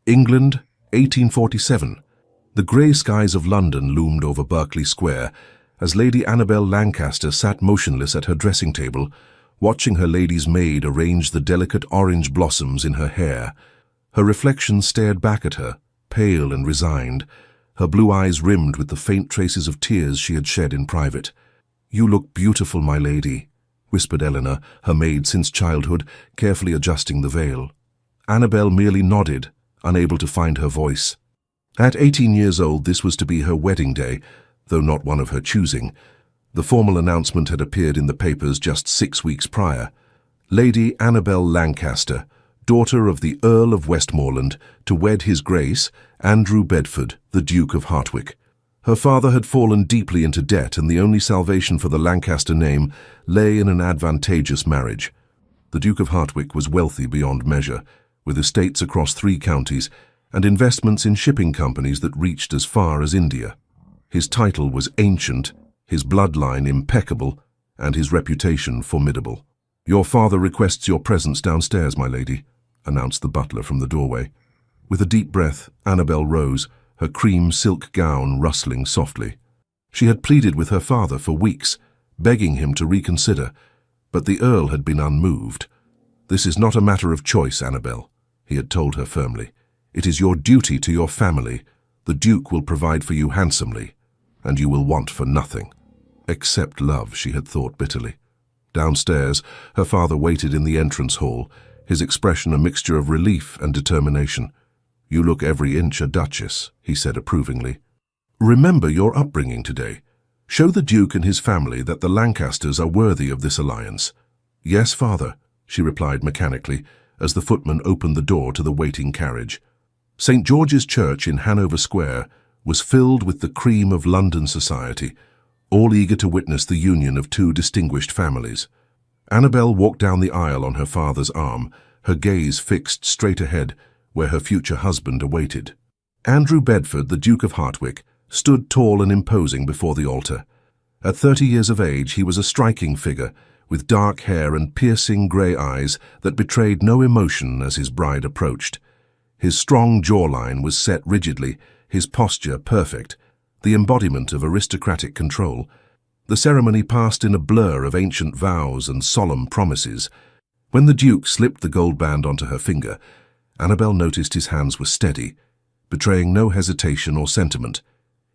England, 1847. The grey skies of London loomed over Berkeley Square as Lady Annabel Lancaster sat motionless at her dressing table, watching her lady's maid arrange the delicate orange blossoms in her hair. Her reflection stared back at her, pale and resigned, her blue eyes rimmed with the faint traces of tears she had shed in private. "You look beautiful, my lady," whispered Eleanor, her maid since childhood, carefully adjusting the veil. Annabel merely nodded, unable to find her voice. At 18 years old, this was to be her wedding day, though not one of her choosing. The formal announcement had appeared in the papers just 6 weeks prior. Lady Annabel Lancaster, daughter of the Earl of Westmoreland, to wed His Grace, Andrew Bedford, the Duke of Hertwick. Her father had fallen deeply into debt, and the only salvation for the Lancaster name lay in an advantageous marriage. The Duke of Hertwick was wealthy beyond measure, with estates across 3 counties and investments in shipping companies that reached as far as India. His title was ancient, his bloodline impeccable, and his reputation formidable. "Your father requests your presence downstairs, my lady," announced the butler from the doorway. With a deep breath, Annabel rose, her cream silk gown rustling softly. She had pleaded with her father for weeks, begging him to reconsider, but the Earl had been unmoved. "This is not a matter of choice, Annabel," he had told her firmly. "It is your duty to your family. The Duke will provide for you handsomely, and you will want for nothing." Except love, she had thought bitterly. Downstairs, her father waited in the entrance hall, his expression a mixture of relief and determination. "You look every inch a duchess," he said approvingly. "Remember your upbringing today. Show the Duke and his family that the Lancasters are worthy of this alliance." "Yes, father," she replied mechanically, as the footman opened the door to the waiting carriage. St. George's Church in Hanover Square was filled with the cream of London society, all eager to witness the union of 2 distinguished families. Annabel walked down the aisle on her father's arm, her gaze fixed straight ahead, where her future husband awaited. Andrew Bedford, the Duke of Hertwick, stood tall and imposing before the altar. At 30 years of age, he was a striking figure, with dark hair and piercing grey eyes that betrayed no emotion as his bride approached. His strong jawline was set rigidly, his posture perfect, the embodiment of aristocratic control. The ceremony passed in a blur of ancient vows and solemn promises. When the Duke slipped the gold band onto her finger, Annabel noticed his hands were steady, betraying no hesitation or sentiment.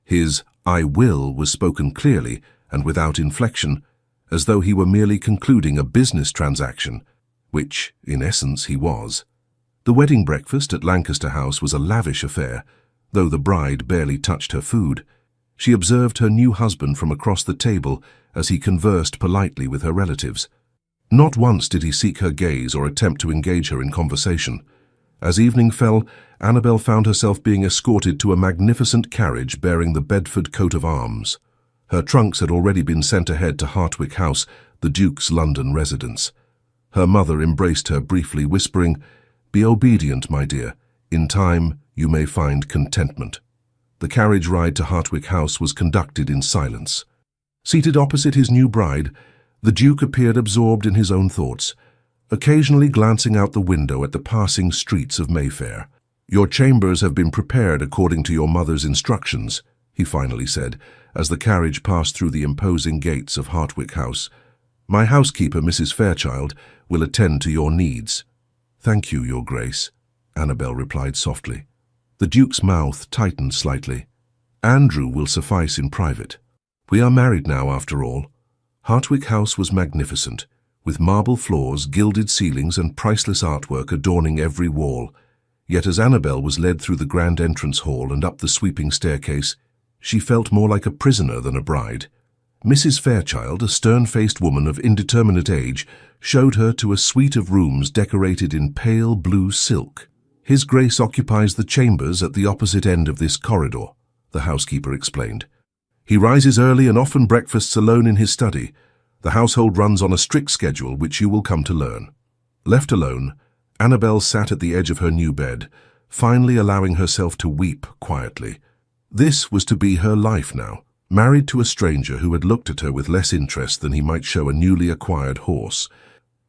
His "I will" was spoken clearly and without inflection, as though he were merely concluding a business transaction, which, in essence, he was. The wedding breakfast at Lancaster House was a lavish affair, though the bride barely touched her food. She observed her new husband from across the table as he conversed politely with her relatives. Not once did he seek her gaze or attempt to engage her in conversation. As evening fell, Annabel found herself being escorted to a magnificent carriage bearing the Bedford coat of arms. Her trunks had already been sent ahead to Hertwick House, the Duke's London residence. Her mother embraced her briefly, whispering, "Be obedient, my dear. In time, you may find contentment." The carriage ride to Hertwick House was conducted in silence. Seated opposite his new bride, the Duke appeared absorbed in his own thoughts, occasionally glancing out the window at the passing streets of Mayfair. "Your chambers have been prepared according to your mother's instructions," he finally said, as the carriage passed through the imposing gates of Hertwick House. "My housekeeper, Mrs. Fairchild, will attend to your needs." "Thank you, Your Grace," Annabel replied softly. The Duke's mouth tightened slightly. "Andrew will suffice in private. We are married now, after all." Hertwick House was magnificent, with marble floors, gilded ceilings, and priceless artwork adorning every wall. Yet as Annabel was led through the grand entrance hall and up the sweeping staircase, she felt more like a prisoner than a bride. Mrs. Fairchild, a stern-faced woman of indeterminate age, showed her to a suite of rooms decorated in pale blue silk. "His Grace occupies the chambers at the opposite end of this corridor," the housekeeper explained. "He rises early and often breakfasts alone in his study. The household runs on a strict schedule, which you will come to learn." Left alone, Annabel sat at the edge of her new bed, finally allowing herself to weep quietly. This was to be her life now, married to a stranger who had looked at her with less interest than he might show a newly acquired horse.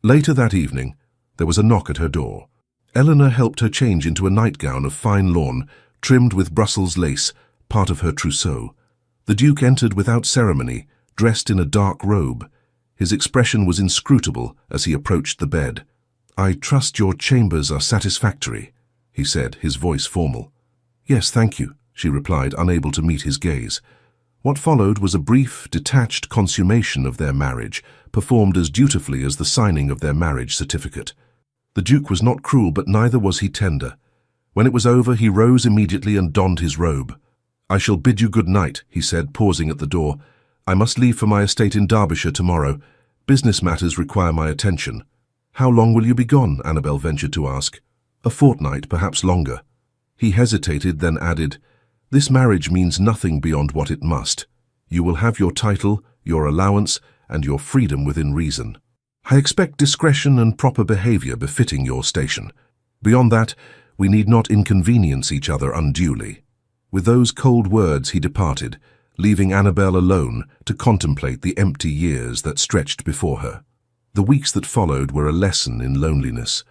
Later that evening, there was a knock at her door. Eleanor helped her change into a nightgown of fine lawn, trimmed with Brussels lace, part of her trousseau. The Duke entered without ceremony, dressed in a dark robe. His expression was inscrutable as he approached the bed. "I trust your chambers are satisfactory," he said, his voice formal. "Yes, thank you," she replied, unable to meet his gaze. What followed was a brief, detached consummation of their marriage, performed as dutifully as the signing of their marriage certificate. The Duke was not cruel, but neither was he tender. When it was over, he rose immediately and donned his robe. "I shall bid you good night," he said, pausing at the door. "I must leave for my estate in Derbyshire tomorrow. Business matters require my attention." "How long will you be gone?" Annabel ventured to ask. "A fortnight, perhaps longer." He hesitated, then added, "This marriage means nothing beyond what it must. You will have your title, your allowance, and your freedom within reason. I expect discretion and proper behavior befitting your station. Beyond that, we need not inconvenience each other unduly." With those cold words he departed, leaving Annabel alone to contemplate the empty years that stretched before her. The weeks that followed were a lesson in loneliness.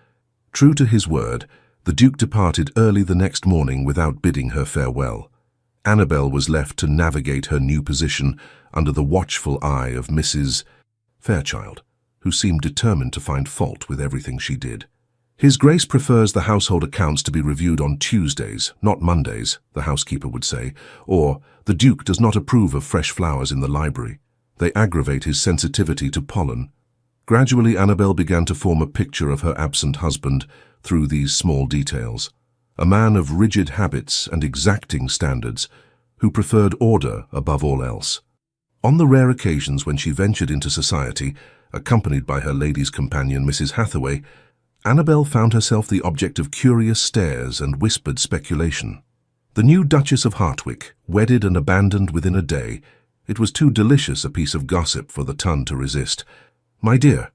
True to his word, the Duke departed early the next morning without bidding her farewell. Annabel was left to navigate her new position under the watchful eye of Mrs. Fairchild, who seemed determined to find fault with everything she did. "His Grace prefers the household accounts to be reviewed on Tuesdays, not Mondays," the housekeeper would say, or "The Duke does not approve of fresh flowers in the library. They aggravate his sensitivity to pollen." Gradually, Annabel began to form a picture of her absent husband through these small details. A man of rigid habits and exacting standards, who preferred order above all else. On the rare occasions when she ventured into society, accompanied by her lady's companion, Mrs. Hathaway, Annabel found herself the object of curious stares and whispered speculation. The new Duchess of Hartwick, wedded and abandoned within a day, it was too delicious a piece of gossip for the tongue to resist. "My dear,"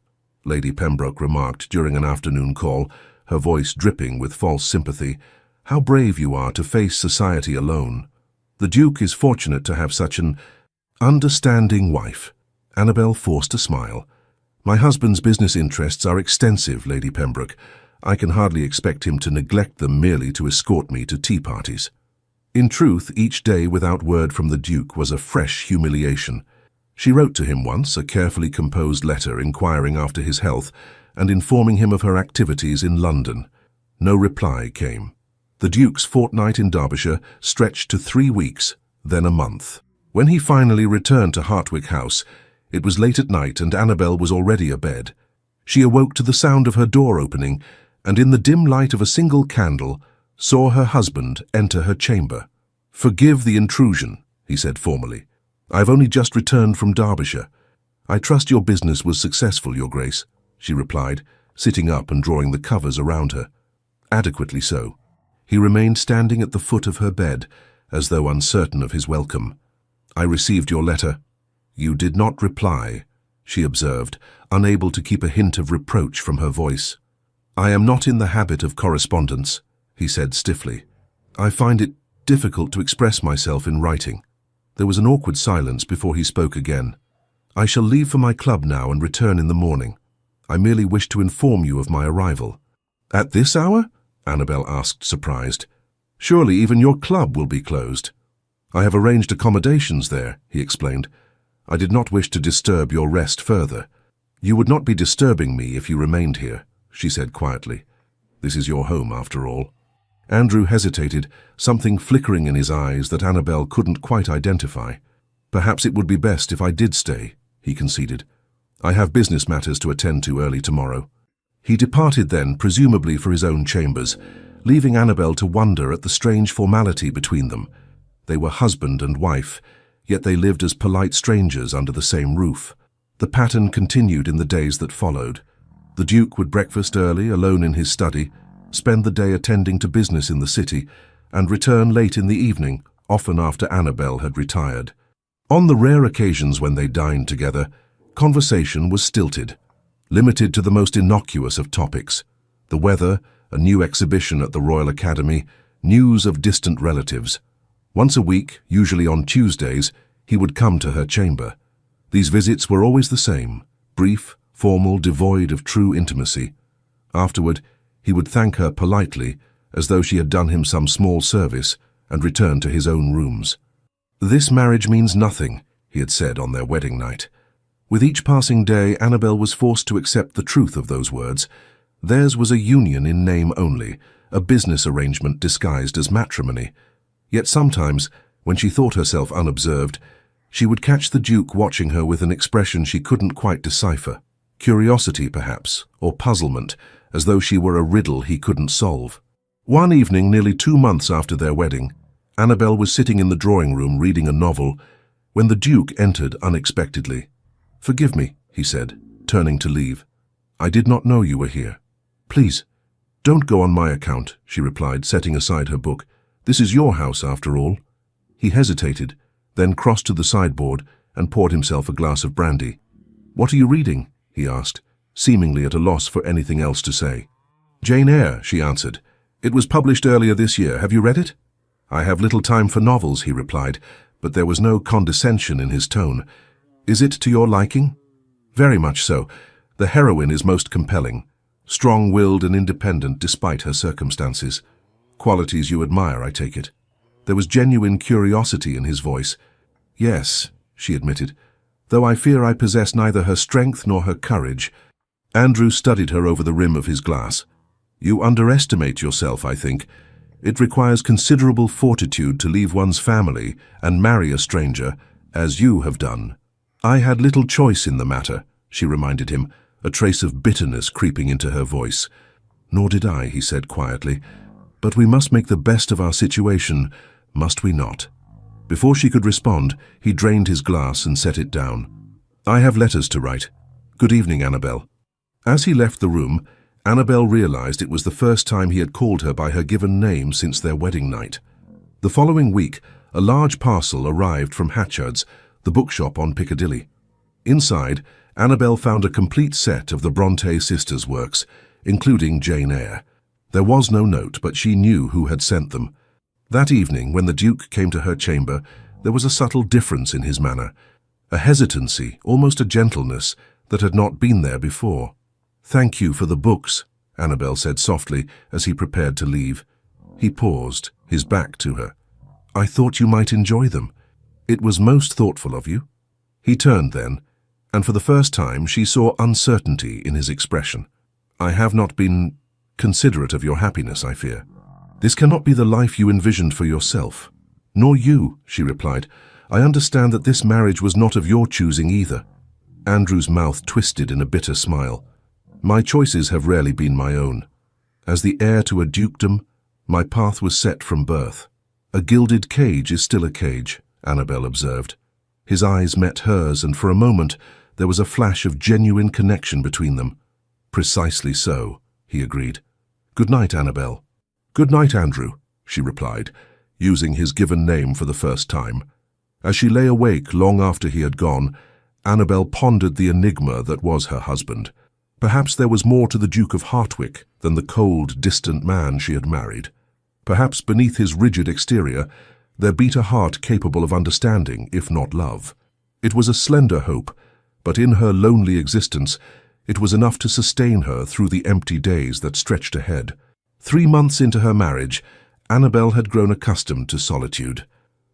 Lady Pembroke remarked during an afternoon call, her voice dripping with false sympathy, "how brave you are to face society alone. The Duke is fortunate to have such an understanding wife." Annabel forced a smile. "My husband's business interests are extensive, Lady Pembroke. I can hardly expect him to neglect them merely to escort me to tea parties." In truth, each day without word from the Duke was a fresh humiliation. She wrote to him once, a carefully composed letter inquiring after his health and informing him of her activities in London. No reply came. The Duke's fortnight in Derbyshire stretched to 3 weeks, then a month. When he finally returned to Hartwick House, it was late at night and Annabel was already abed. She awoke to the sound of her door opening and in the dim light of a single candle saw her husband enter her chamber. "Forgive the intrusion," he said formally. "I have only just returned from Derbyshire." "I trust your business was successful, Your Grace," she replied, sitting up and drawing the covers around her. "Adequately so." He remained standing at the foot of her bed, as though uncertain of his welcome. "I received your letter." "You did not reply," she observed, unable to keep a hint of reproach from her voice. "I am not in the habit of correspondence," he said stiffly. "I find it difficult to express myself in writing." There was an awkward silence before he spoke again. "I shall leave for my club now and return in the morning. I merely wish to inform you of my arrival." "At this hour?" Annabel asked, surprised. "Surely even your club will be closed." "I have arranged accommodations there," he explained. "I did not wish to disturb your rest further." "You would not be disturbing me if you remained here," she said quietly. "This is your home, after all." Andrew hesitated, something flickering in his eyes that Annabel couldn't quite identify. "Perhaps it would be best if I did stay," he conceded. "I have business matters to attend to early tomorrow." He departed then, presumably for his own chambers, leaving Annabel to wonder at the strange formality between them. They were husband and wife, yet they lived as polite strangers under the same roof. The pattern continued in the days that followed. The Duke would breakfast early, alone in his study, spend the day attending to business in the city, and return late in the evening, often after Annabel had retired. On the rare occasions when they dined together, conversation was stilted, limited to the most innocuous of topics: the weather, a new exhibition at the Royal Academy, news of distant relatives. Once a week, usually on Tuesdays, he would come to her chamber. These visits were always the same, brief, formal, devoid of true intimacy. Afterward, He would thank her politely, as though she had done him some small service, and return to his own rooms. "This marriage means nothing," he had said on their wedding night. With each passing day, Annabel was forced to accept the truth of those words. Theirs was a union in name only, a business arrangement disguised as matrimony. Yet sometimes, when she thought herself unobserved, she would catch the Duke watching her with an expression she couldn't quite decipher. Curiosity, perhaps, or puzzlement, as though she were a riddle he couldn't solve. One evening, nearly 2 months after their wedding, Annabel was sitting in the drawing room reading a novel when the Duke entered unexpectedly. "Forgive me," he said, turning to leave. "I did not know you were here." "Please, don't go on my account," she replied, setting aside her book. "This is your house, after all." He hesitated, then crossed to the sideboard and poured himself a glass of brandy. "What are you reading?" he asked, seemingly at a loss for anything else to say. "Jane Eyre," she answered. "It was published earlier this year. Have you read it?" "I have little time for novels," he replied, but there was no condescension in his tone. "Is it to your liking?" "Very much so. The heroine is most compelling, strong-willed and independent despite her circumstances. Qualities you admire, I take it." There was genuine curiosity in his voice. "Yes," she admitted, "though I fear I possess neither her strength nor her courage." Andrew studied her over the rim of his glass. "You underestimate yourself, I think. It requires considerable fortitude to leave one's family and marry a stranger, as you have done." "I had little choice in the matter," she reminded him, a trace of bitterness creeping into her voice. "Nor did I," he said quietly. "But we must make the best of our situation, must we not?" Before she could respond, he drained his glass and set it down. "I have letters to write. Good evening, Annabel." As he left the room, Annabel realized it was the first time he had called her by her given name since their wedding night. The following week, a large parcel arrived from Hatchard's, the bookshop on Piccadilly. Inside, Annabel found a complete set of the Brontë sisters' works, including Jane Eyre. There was no note, but she knew who had sent them. That evening, when the Duke came to her chamber, there was a subtle difference in his manner, a hesitancy, almost a gentleness, that had not been there before. "Thank you for the books," Annabel said softly as he prepared to leave. He paused, his back to her. "I thought you might enjoy them. It was most thoughtful of you." He turned then, and for the first time she saw uncertainty in his expression. "I have not been considerate of your happiness, I fear. This cannot be the life you envisioned for yourself." "Nor you," she replied. "I understand that this marriage was not of your choosing either." Andrew's mouth twisted in a bitter smile. "My choices have rarely been my own. As the heir to a dukedom, my path was set from birth." "A gilded cage is still a cage," Annabel observed. His eyes met hers, and for a moment there was a flash of genuine connection between them. "Precisely so," he agreed. "Good night, Annabel." "Good night, Andrew," she replied, using his given name for the first time. As she lay awake long after he had gone, Annabel pondered the enigma that was her husband. Perhaps there was more to the Duke of Hartwick than the cold, distant man she had married. Perhaps beneath his rigid exterior there beat a heart capable of understanding, if not love. It was a slender hope, but in her lonely existence it was enough to sustain her through the empty days that stretched ahead. 3 months into her marriage, Annabel had grown accustomed to solitude.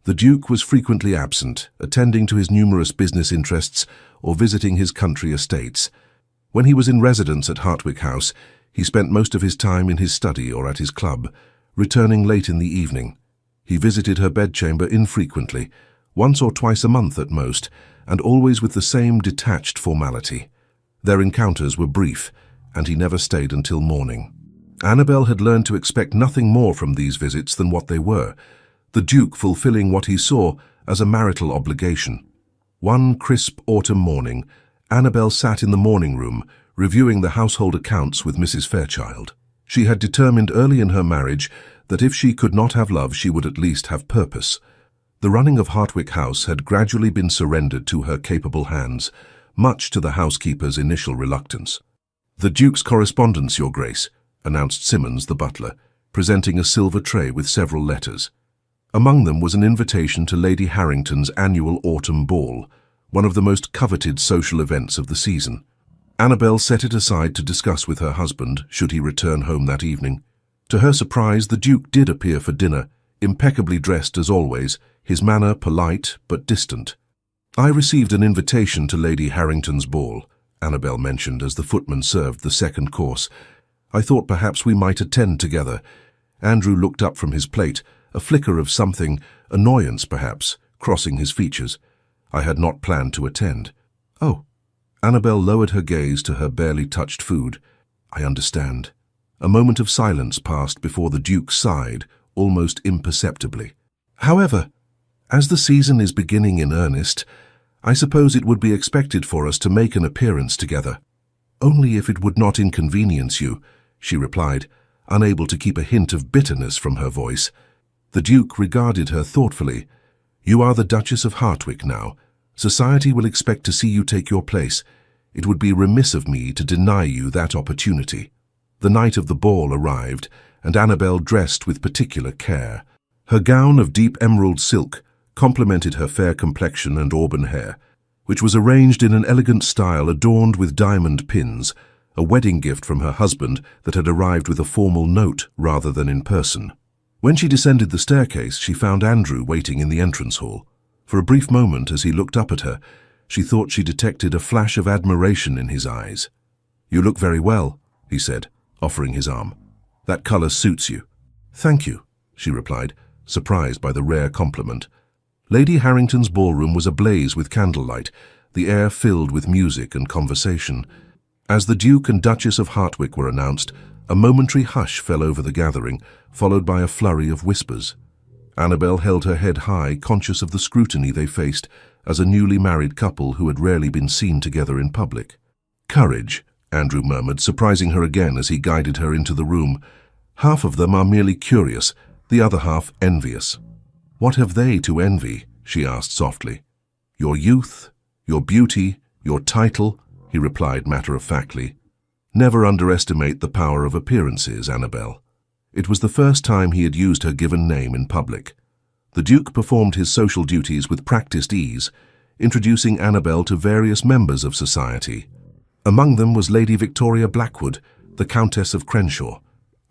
The Duke was frequently absent, attending to his numerous business interests or visiting his country estates. When he was in residence at Hartwick House, he spent most of his time in his study or at his club, returning late in the evening. He visited her bedchamber infrequently, once or twice a month at most, and always with the same detached formality. Their encounters were brief, and he never stayed until morning. Annabel had learned to expect nothing more from these visits than what they were, the Duke fulfilling what he saw as a marital obligation. One crisp autumn morning, Annabel sat in the morning room, reviewing the household accounts with Mrs. Fairchild. She had determined early in her marriage that if she could not have love, she would at least have purpose. The running of Hartwick House had gradually been surrendered to her capable hands, much to the housekeeper's initial reluctance. "The Duke's correspondence, Your Grace," announced Simmons, the butler, presenting a silver tray with several letters. Among them was an invitation to Lady Harrington's annual autumn ball, one of the most coveted social events of the season. Annabel set it aside to discuss with her husband, should he return home that evening. To her surprise, the Duke did appear for dinner, impeccably dressed as always, his manner polite but distant. "I received an invitation to Lady Harrington's ball," Annabel mentioned as the footman served the second course. "I thought perhaps we might attend together." Andrew looked up from his plate, a flicker of something, annoyance perhaps, crossing his features. "I had not planned to attend." "Oh." Annabel lowered her gaze to her barely touched food. "I understand." A moment of silence passed before the Duke sighed, almost imperceptibly. "However, as the season is beginning in earnest, I suppose it would be expected for us to make an appearance together." "Only if it would not inconvenience you," she replied, unable to keep a hint of bitterness from her voice. The Duke regarded her thoughtfully. "You are the Duchess of Hartwick now. Society will expect to see you take your place. It would be remiss of me to deny you that opportunity." The night of the ball arrived, and Annabel dressed with particular care. Her gown of deep emerald silk complemented her fair complexion and auburn hair, which was arranged in an elegant style adorned with diamond pins, a wedding gift from her husband that had arrived with a formal note rather than in person. When she descended the staircase, she found Andrew waiting in the entrance hall. For a brief moment, as he looked up at her, she thought she detected a flash of admiration in his eyes. "You look very well," he said, offering his arm. "That color suits you." "Thank you," she replied, surprised by the rare compliment. Lady Harrington's ballroom was ablaze with candlelight, the air filled with music and conversation. As the Duke and Duchess of Hartwick were announced, a momentary hush fell over the gathering, followed by a flurry of whispers. Annabel held her head high, conscious of the scrutiny they faced as a newly married couple who had rarely been seen together in public. "Courage," Andrew murmured, surprising her again as he guided her into the room. "Half of them are merely curious, the other half envious." "What have they to envy?" she asked softly. "Your youth, your beauty, your title," he replied matter-of-factly. "Never underestimate the power of appearances, Annabel." It was the first time he had used her given name in public. The Duke performed his social duties with practiced ease, introducing Annabel to various members of society. Among them was Lady Victoria Blackwood, the Countess of Crenshaw,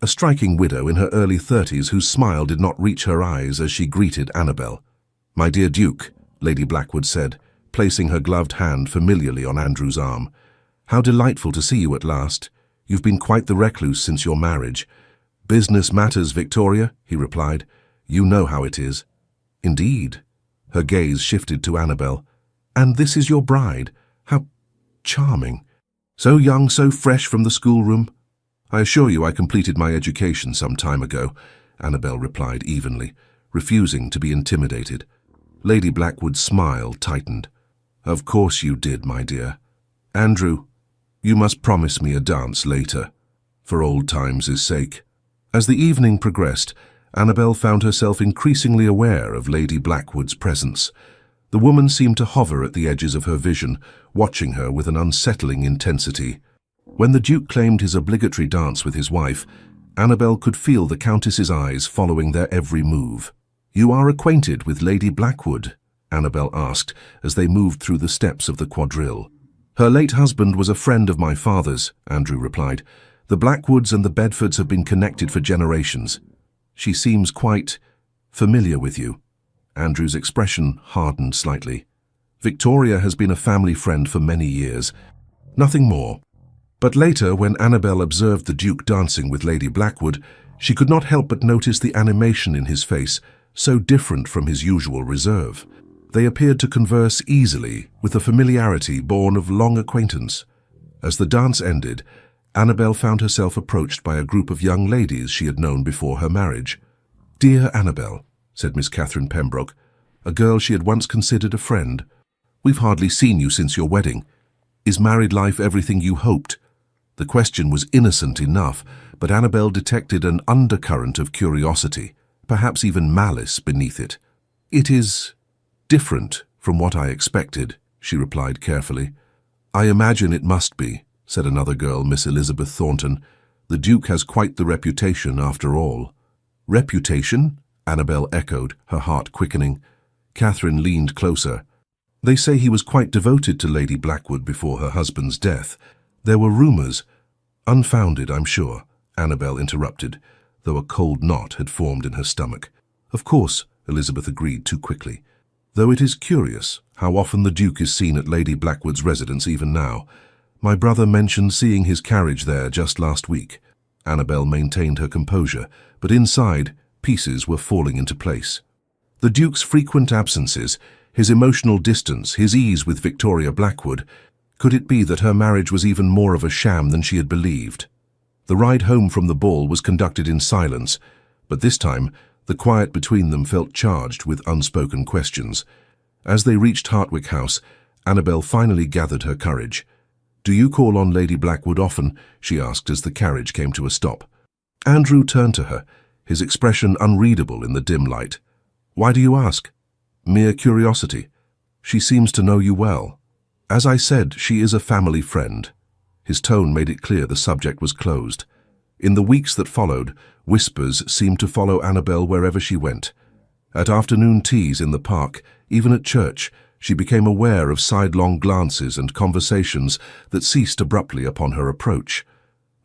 a striking widow in her early 30s whose smile did not reach her eyes as she greeted Annabel. "My dear Duke," Lady Blackwood said, placing her gloved hand familiarly on Andrew's arm. "How delightful to see you at last. You've been quite the recluse since your marriage." "Business matters, Victoria," he replied. "You know how it is." "Indeed." Her gaze shifted to Annabel. "And this is your bride? How charming. So young, so fresh from the schoolroom." "I assure you I completed my education some time ago," Annabel replied evenly, refusing to be intimidated. Lady Blackwood's smile tightened. "Of course you did, my dear. Andrew, you must promise me a dance later, for old times' sake." As the evening progressed, Annabel found herself increasingly aware of Lady Blackwood's presence. The woman seemed to hover at the edges of her vision, watching her with an unsettling intensity. When the Duke claimed his obligatory dance with his wife, Annabel could feel the Countess's eyes following their every move. "You are acquainted with Lady Blackwood?" Annabel asked as they moved through the steps of the quadrille. "Her late husband was a friend of my father's," Andrew replied. "The Blackwoods and the Bedfords have been connected for generations." "She seems quite familiar with you." Andrew's expression hardened slightly. "Victoria has been a family friend for many years. Nothing more." But later, when Annabel observed the Duke dancing with Lady Blackwood, she could not help but notice the animation in his face, so different from his usual reserve. They appeared to converse easily, with a familiarity born of long acquaintance. As the dance ended, Annabel found herself approached by a group of young ladies she had known before her marriage. "Dear Annabel," said Miss Catherine Pembroke, a girl she had once considered a friend, "we've hardly seen you since your wedding. Is married life everything you hoped?" The question was innocent enough, but Annabel detected an undercurrent of curiosity, perhaps even malice beneath it. "It is different from what I expected," she replied carefully. "I imagine it must be," said another girl, Miss Elizabeth Thornton. "The Duke has quite the reputation after all." "Reputation?" Annabel echoed, her heart quickening. Catherine leaned closer. "They say he was quite devoted to Lady Blackwood before her husband's death. There were rumours, unfounded, I'm sure, Annabel interrupted, though a cold knot had formed in her stomach. Of course, Elizabeth agreed too quickly, though it is curious how often the Duke is seen at Lady Blackwood's residence even now. My brother mentioned seeing his carriage there just last week. Annabel maintained her composure, but inside, pieces were falling into place. The Duke's frequent absences, his emotional distance, his ease with Victoria Blackwood. Could it be that her marriage was even more of a sham than she had believed? The ride home from the ball was conducted in silence, but this time the quiet between them felt charged with unspoken questions. As they reached Hartwick House, Annabel finally gathered her courage. "Do you call on Lady Blackwood often?" she asked as the carriage came to a stop. Andrew turned to her, his expression unreadable in the dim light. "Why do you ask?" "Mere curiosity. She seems to know you well." "As I said, she is a family friend." His tone made it clear the subject was closed. In the weeks that followed, whispers seemed to follow Annabel wherever she went. At afternoon teas in the park, even at church, she became aware of sidelong glances and conversations that ceased abruptly upon her approach.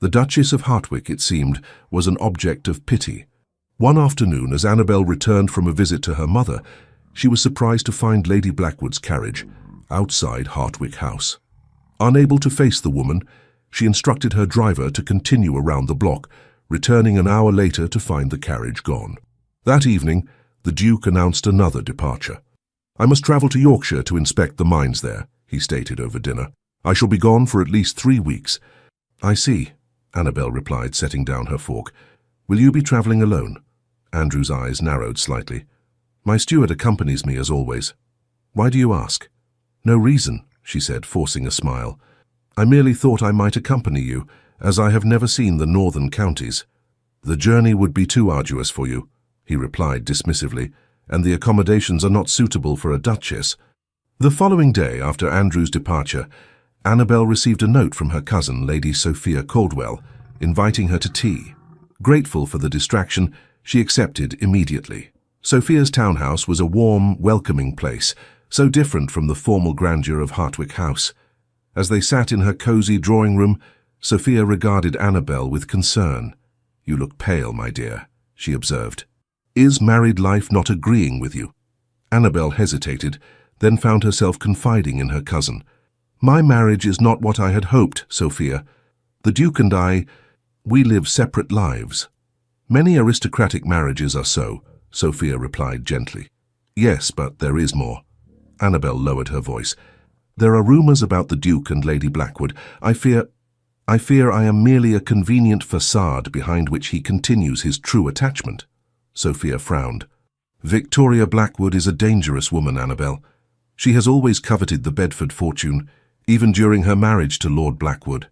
The Duchess of Hartwick, it seemed, was an object of pity. One afternoon, as Annabel returned from a visit to her mother, she was surprised to find Lady Blackwood's carriage outside Hartwick House. Unable to face the woman, she instructed her driver to continue around the block, returning an hour later to find the carriage gone. That evening, the Duke announced another departure. "I must travel to Yorkshire to inspect the mines there," he stated over dinner. "I shall be gone for at least 3 weeks." "I see," Annabel replied, setting down her fork. "Will you be travelling alone?" Andrew's eyes narrowed slightly. "My steward accompanies me as always." "Why do you ask?" "No reason," she said, forcing a smile. "I merely thought I might accompany you, as I have never seen the northern counties." "The journey would be too arduous for you," he replied dismissively, "and the accommodations are not suitable for a duchess." The following day, after Andrew's departure, Annabel received a note from her cousin, Lady Sophia Caldwell, inviting her to tea. Grateful for the distraction, she accepted immediately. Sophia's townhouse was a warm, welcoming place, so different from the formal grandeur of Hartwick House. As they sat in her cosy drawing room, Sophia regarded Annabel with concern. "You look pale, my dear," she observed. "Is married life not agreeing with you?" Annabel hesitated, then found herself confiding in her cousin. "My marriage is not what I had hoped, Sophia. The Duke and we live separate lives." "Many aristocratic marriages are so," Sophia replied gently. "Yes, but there is more." Annabel lowered her voice. "There are rumours about the Duke and Lady Blackwood. I fear I am merely a convenient facade behind which he continues his true attachment." Sophia frowned. "Victoria Blackwood is a dangerous woman, Annabel. She has always coveted the Bedford fortune, even during her marriage to Lord Blackwood.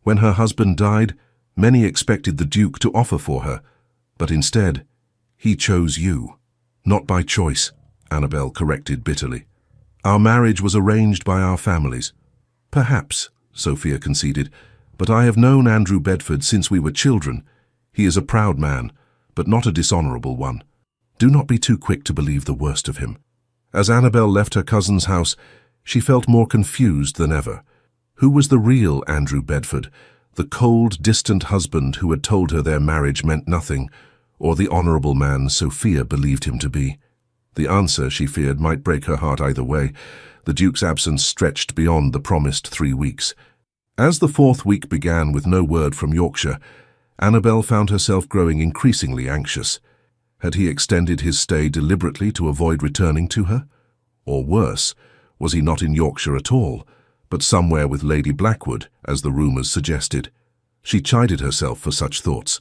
When her husband died, many expected the Duke to offer for her, but instead, he chose you." "Not by choice," Annabel corrected bitterly. "Our marriage was arranged by our families." "Perhaps," Sophia conceded, "but I have known Andrew Bedford since we were children. He is a proud man, but not a dishonourable one. Do not be too quick to believe the worst of him." As Annabel left her cousin's house, she felt more confused than ever. Who was the real Andrew Bedford, the cold, distant husband who had told her their marriage meant nothing, or the honourable man Sophia believed him to be? The answer, she feared, might break her heart either way. The Duke's absence stretched beyond the promised 3 weeks. As the 4th week began with no word from Yorkshire, Annabel found herself growing increasingly anxious. Had he extended his stay deliberately to avoid returning to her? Or worse, was he not in Yorkshire at all, but somewhere with Lady Blackwood, as the rumours suggested? She chided herself for such thoughts.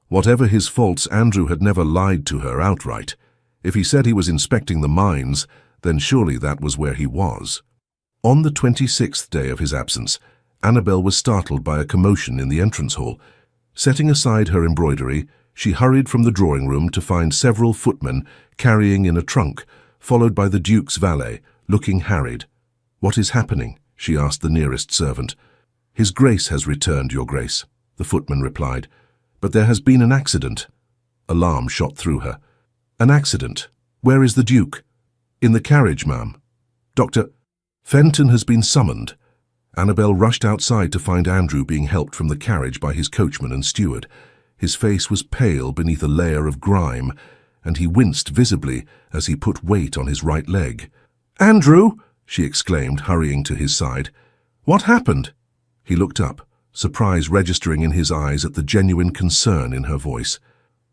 Whatever his faults, Andrew had never lied to her outright. If he said he was inspecting the mines, then surely that was where he was. On the 26th day of his absence, Annabel was startled by a commotion in the entrance hall. Setting aside her embroidery, she hurried from the drawing room to find several footmen carrying in a trunk, followed by the Duke's valet, looking harried. "What is happening?" she asked the nearest servant. "His Grace has returned, Your Grace," the footman replied. "But there has been an accident." Alarm shot through her. "An accident? Where is the Duke?" "In the carriage, ma'am." "Dr. Fenton has been summoned." Annabel rushed outside to find Andrew being helped from the carriage by his coachman and steward. His face was pale beneath a layer of grime, and he winced visibly as he put weight on his right leg. "Andrew!" she exclaimed, hurrying to his side. "What happened?" He looked up, surprise registering in his eyes at the genuine concern in her voice.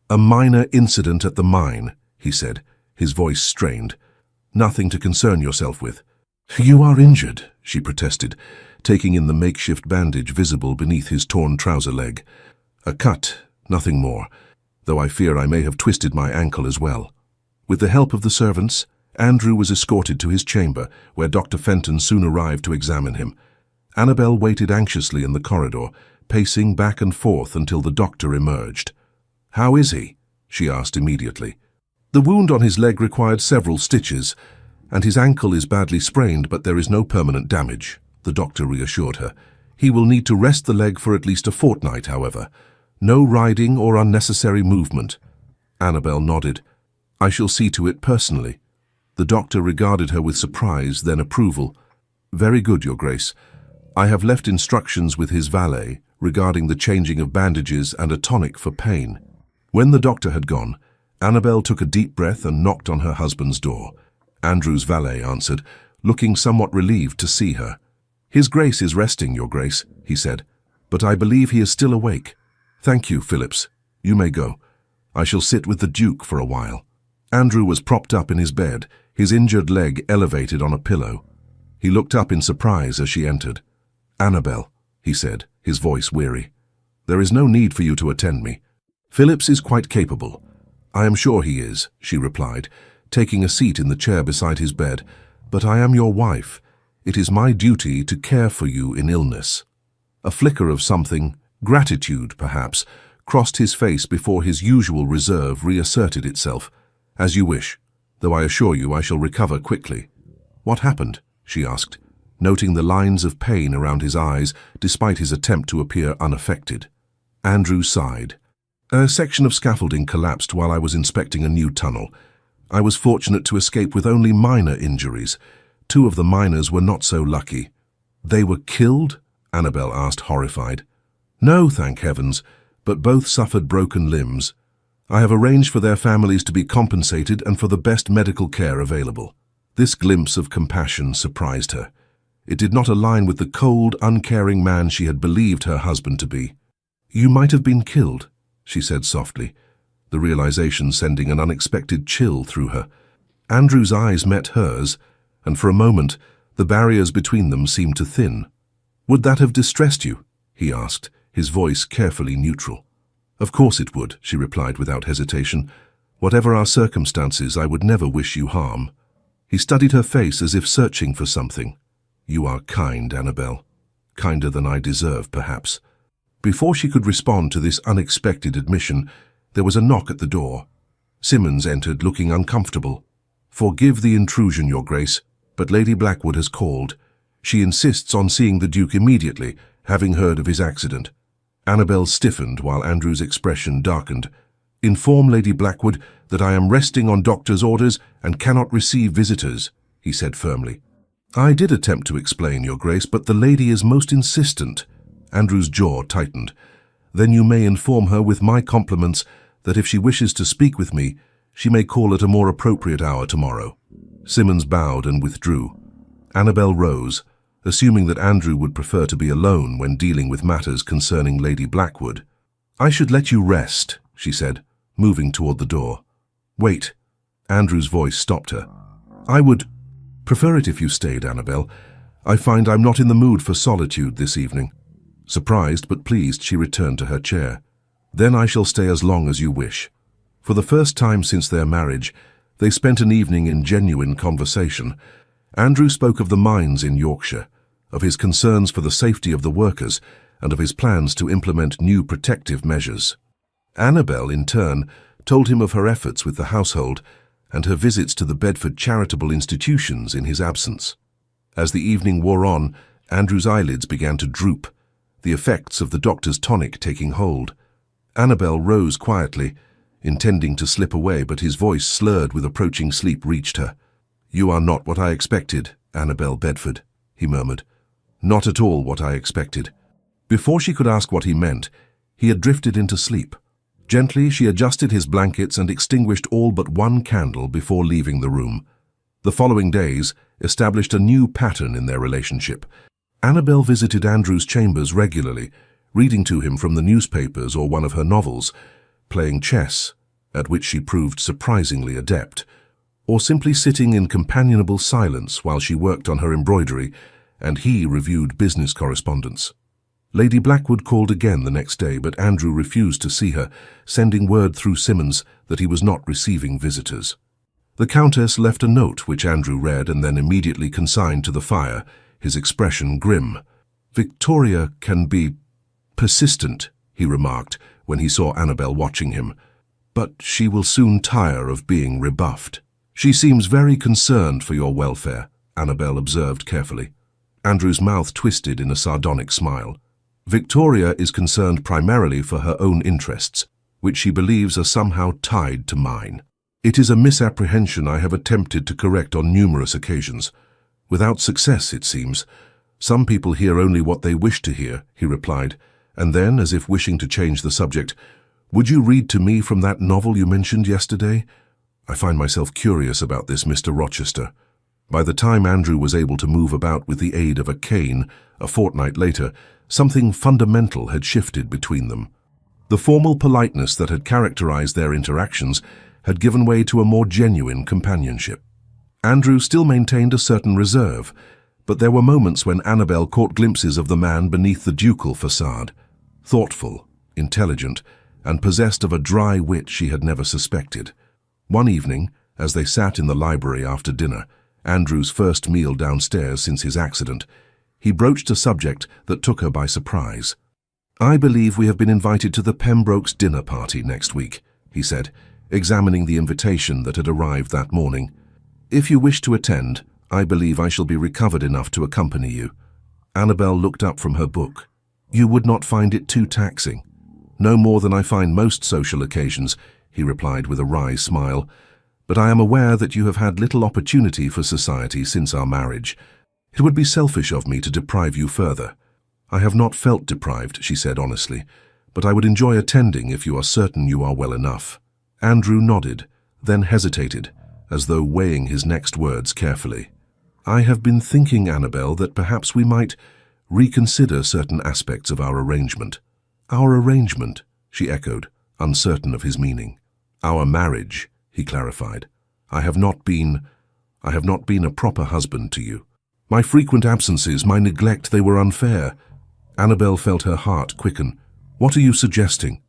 "A minor incident at the mine," he said, his voice strained. "Nothing to concern yourself with." "You are injured," she protested, taking in the makeshift bandage visible beneath his torn trouser leg. "A cut, nothing more, though I fear I may have twisted my ankle as well." With the help of the servants, Andrew was escorted to his chamber, where Dr. Fenton soon arrived to examine him. Annabel waited anxiously in the corridor, pacing back and forth until the doctor emerged. "How is he?" she asked immediately. "The wound on his leg required several stitches, and his ankle is badly sprained, but there is no permanent damage," the doctor reassured her. "He will need to rest the leg for at least a fortnight, however. No riding or unnecessary movement." Annabel nodded. "I shall see to it personally." The doctor regarded her with surprise, then approval. "Very good, Your Grace. I have left instructions with his valet regarding the changing of bandages and a tonic for pain." When the doctor had gone, Annabel took a deep breath and knocked on her husband's door. Andrew's valet answered, looking somewhat relieved to see her. "His Grace is resting, Your Grace," he said, "but I believe he is still awake." "Thank you, Phillips. You may go. I shall sit with the Duke for a while." Andrew was propped up in his bed, his injured leg elevated on a pillow. He looked up in surprise as she entered. "Annabel," he said, his voice weary, "there is no need for you to attend me. Phillips is quite capable." "I am sure he is," she replied, taking a seat in the chair beside his bed. "But I am your wife. It is my duty to care for you in illness." A flicker of something, gratitude perhaps, crossed his face before his usual reserve reasserted itself. "As you wish, though I assure you I shall recover quickly." "What happened?" she asked, noting the lines of pain around his eyes despite his attempt to appear unaffected. Andrew sighed. "A section of scaffolding collapsed while I was inspecting a new tunnel. I was fortunate to escape with only minor injuries. 2 of the miners were not so lucky." "They were killed?" Annabel asked, horrified. "No, thank heavens, but both suffered broken limbs. I have arranged for their families to be compensated and for the best medical care available." This glimpse of compassion surprised her. It did not align with the cold, uncaring man she had believed her husband to be. "You might have been killed," she said softly, the realization sending an unexpected chill through her. Andrew's eyes met hers, and for a moment the barriers between them seemed to thin. "Would that have distressed you?" he asked, his voice carefully neutral. "Of course it would," she replied without hesitation. "Whatever our circumstances, I would never wish you harm." He studied her face as if searching for something. "You are kind, Annabel. Kinder than I deserve, perhaps." Before she could respond to this unexpected admission, there was a knock at the door. Simmons entered, looking uncomfortable. "Forgive the intrusion, Your Grace, but Lady Blackwood has called. She insists on seeing the Duke immediately, having heard of his accident." Annabel stiffened while Andrew's expression darkened. "Inform Lady Blackwood that I am resting on doctor's orders and cannot receive visitors," he said firmly. "I did attempt to explain, Your Grace, but the lady is most insistent." Andrew's jaw tightened. "Then you may inform her with my compliments that if she wishes to speak with me, she may call at a more appropriate hour tomorrow." Simmons bowed and withdrew. Annabel rose, assuming that Andrew would prefer to be alone when dealing with matters concerning Lady Blackwood. "I should let you rest," she said, moving toward the door. "Wait." Andrew's voice stopped her. "I would prefer it if you stayed, Annabel. I find I'm not in the mood for solitude this evening." Surprised but pleased, she returned to her chair. "Then I shall stay as long as you wish." For the first time since their marriage, they spent an evening in genuine conversation. Andrew spoke of the mines in Yorkshire, of his concerns for the safety of the workers, and of his plans to implement new protective measures. Annabel, in turn, told him of her efforts with the household and her visits to the Bedford charitable institutions in his absence. As the evening wore on, Andrew's eyelids began to droop, the effects of the doctor's tonic taking hold. Annabel rose quietly, intending to slip away, but his voice, slurred with approaching sleep, reached her. "You are not what I expected, Annabel Bedford," he murmured. Not at all what I expected. Before she could ask what he meant, he had drifted into sleep. Gently, she adjusted his blankets and extinguished all but one candle before leaving the room. The following days established a new pattern in their relationship. Annabel visited Andrew's chambers regularly, reading to him from the newspapers or one of her novels, playing chess, at which she proved surprisingly adept, or simply sitting in companionable silence while she worked on her embroidery and he reviewed business correspondence. Lady Blackwood called again the next day, but Andrew refused to see her, sending word through Simmons that he was not receiving visitors. The Countess left a note which Andrew read and then immediately consigned to the fire, his expression grim. "Victoria can be persistent," he remarked when he saw Annabel watching him, "but she will soon tire of being rebuffed." "She seems very concerned for your welfare," Annabel observed carefully. Andrew's mouth twisted in a sardonic smile. "Victoria is concerned primarily for her own interests, which she believes are somehow tied to mine. It is a misapprehension I have attempted to correct on numerous occasions. Without success, it seems. Some people hear only what they wish to hear," he replied, and then, as if wishing to change the subject, "Would you read to me from that novel you mentioned yesterday? I find myself curious about this, Mr. Rochester." By the time Andrew was able to move about with the aid of a cane, a fortnight later, something fundamental had shifted between them. The formal politeness that had characterized their interactions had given way to a more genuine companionship. Andrew still maintained a certain reserve, but there were moments when Annabel caught glimpses of the man beneath the ducal facade, thoughtful, intelligent, and possessed of a dry wit she had never suspected. One evening, as they sat in the library after dinner, Andrew's first meal downstairs since his accident, he broached a subject that took her by surprise. "I believe we have been invited to the Pembrokes' dinner party next week," he said, examining the invitation that had arrived that morning. "If you wish to attend, I believe I shall be recovered enough to accompany you." Annabel looked up from her book. "You would not find it too taxing?" "No more than I find most social occasions," he replied with a wry smile. "But I am aware that you have had little opportunity for society since our marriage. It would be selfish of me to deprive you further." "I have not felt deprived," she said honestly, "but I would enjoy attending if you are certain you are well enough." Andrew nodded, then hesitated, as though weighing his next words carefully. "I have been thinking, Annabel, that perhaps we might reconsider certain aspects of our arrangement." "Our arrangement?" she echoed, uncertain of his meaning. "Our marriage," he clarified. I have not been a proper husband to you. My frequent absences, my neglect, they were unfair." Annabel felt her heart quicken. "What are you suggesting?"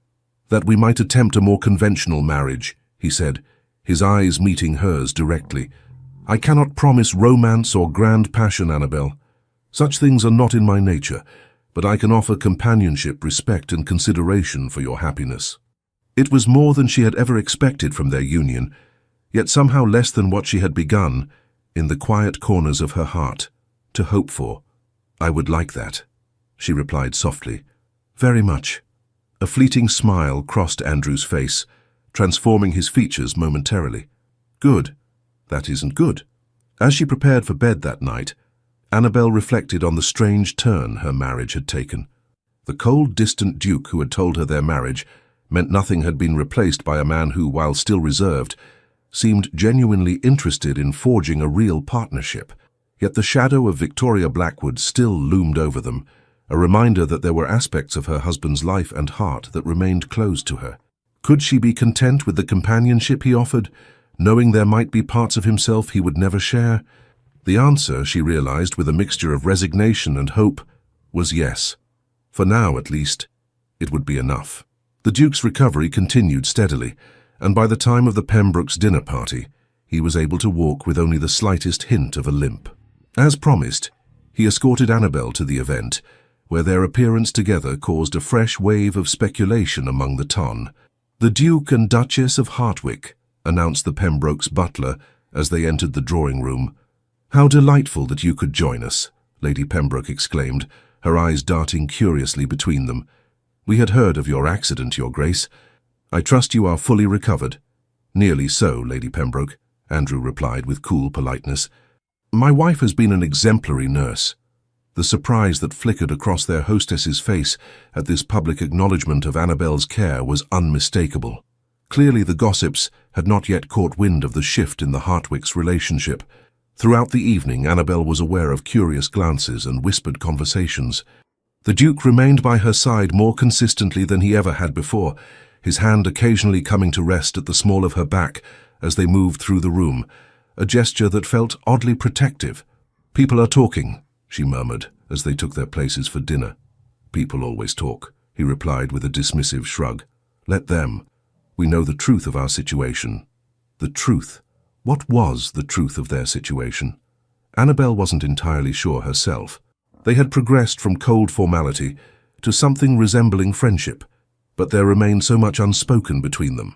"That we might attempt a more conventional marriage," he said, his eyes meeting hers directly. "I cannot promise romance or grand passion, Annabel. Such things are not in my nature, but I can offer companionship, respect, and consideration for your happiness." It was more than she had ever expected from their union, yet somehow less than what she had begun, in the quiet corners of her heart, to hope for. "I would like that," she replied softly. "Very much." A fleeting smile crossed Andrew's face, transforming his features momentarily. "Good. That isn't good." As she prepared for bed that night, Annabel reflected on the strange turn her marriage had taken. The cold, distant Duke who had told her their marriage meant nothing had been replaced by a man who, while still reserved, seemed genuinely interested in forging a real partnership. Yet the shadow of Victoria Blackwood still loomed over them, a reminder that there were aspects of her husband's life and heart that remained closed to her. Could she be content with the companionship he offered, knowing there might be parts of himself he would never share? The answer, she realized with a mixture of resignation and hope, was yes. For now, at least, it would be enough. The Duke's recovery continued steadily, and by the time of the Pembrokes' dinner party, he was able to walk with only the slightest hint of a limp. As promised, he escorted Annabel to the event, where their appearance together caused a fresh wave of speculation among the ton. "The Duke and Duchess of Hertwick," announced the Pembrokes' butler as they entered the drawing-room. "How delightful that you could join us," Lady Pembroke exclaimed, her eyes darting curiously between them. "We had heard of your accident, Your Grace. I trust you are fully recovered." "Nearly so, Lady Pembroke," Andrew replied with cool politeness. "My wife has been an exemplary nurse." The surprise that flickered across their hostess's face at this public acknowledgement of Annabel's care was unmistakable. Clearly the gossips had not yet caught wind of the shift in the Hartwicks' relationship. Throughout the evening, Annabel was aware of curious glances and whispered conversations. The Duke remained by her side more consistently than he ever had before, his hand occasionally coming to rest at the small of her back as they moved through the room, a gesture that felt oddly protective. "People are talking," she murmured as they took their places for dinner. "People always talk," he replied with a dismissive shrug. "Let them. We know the truth of our situation." The truth. What was the truth of their situation? Annabel wasn't entirely sure herself. They had progressed from cold formality to something resembling friendship, but there remained so much unspoken between them.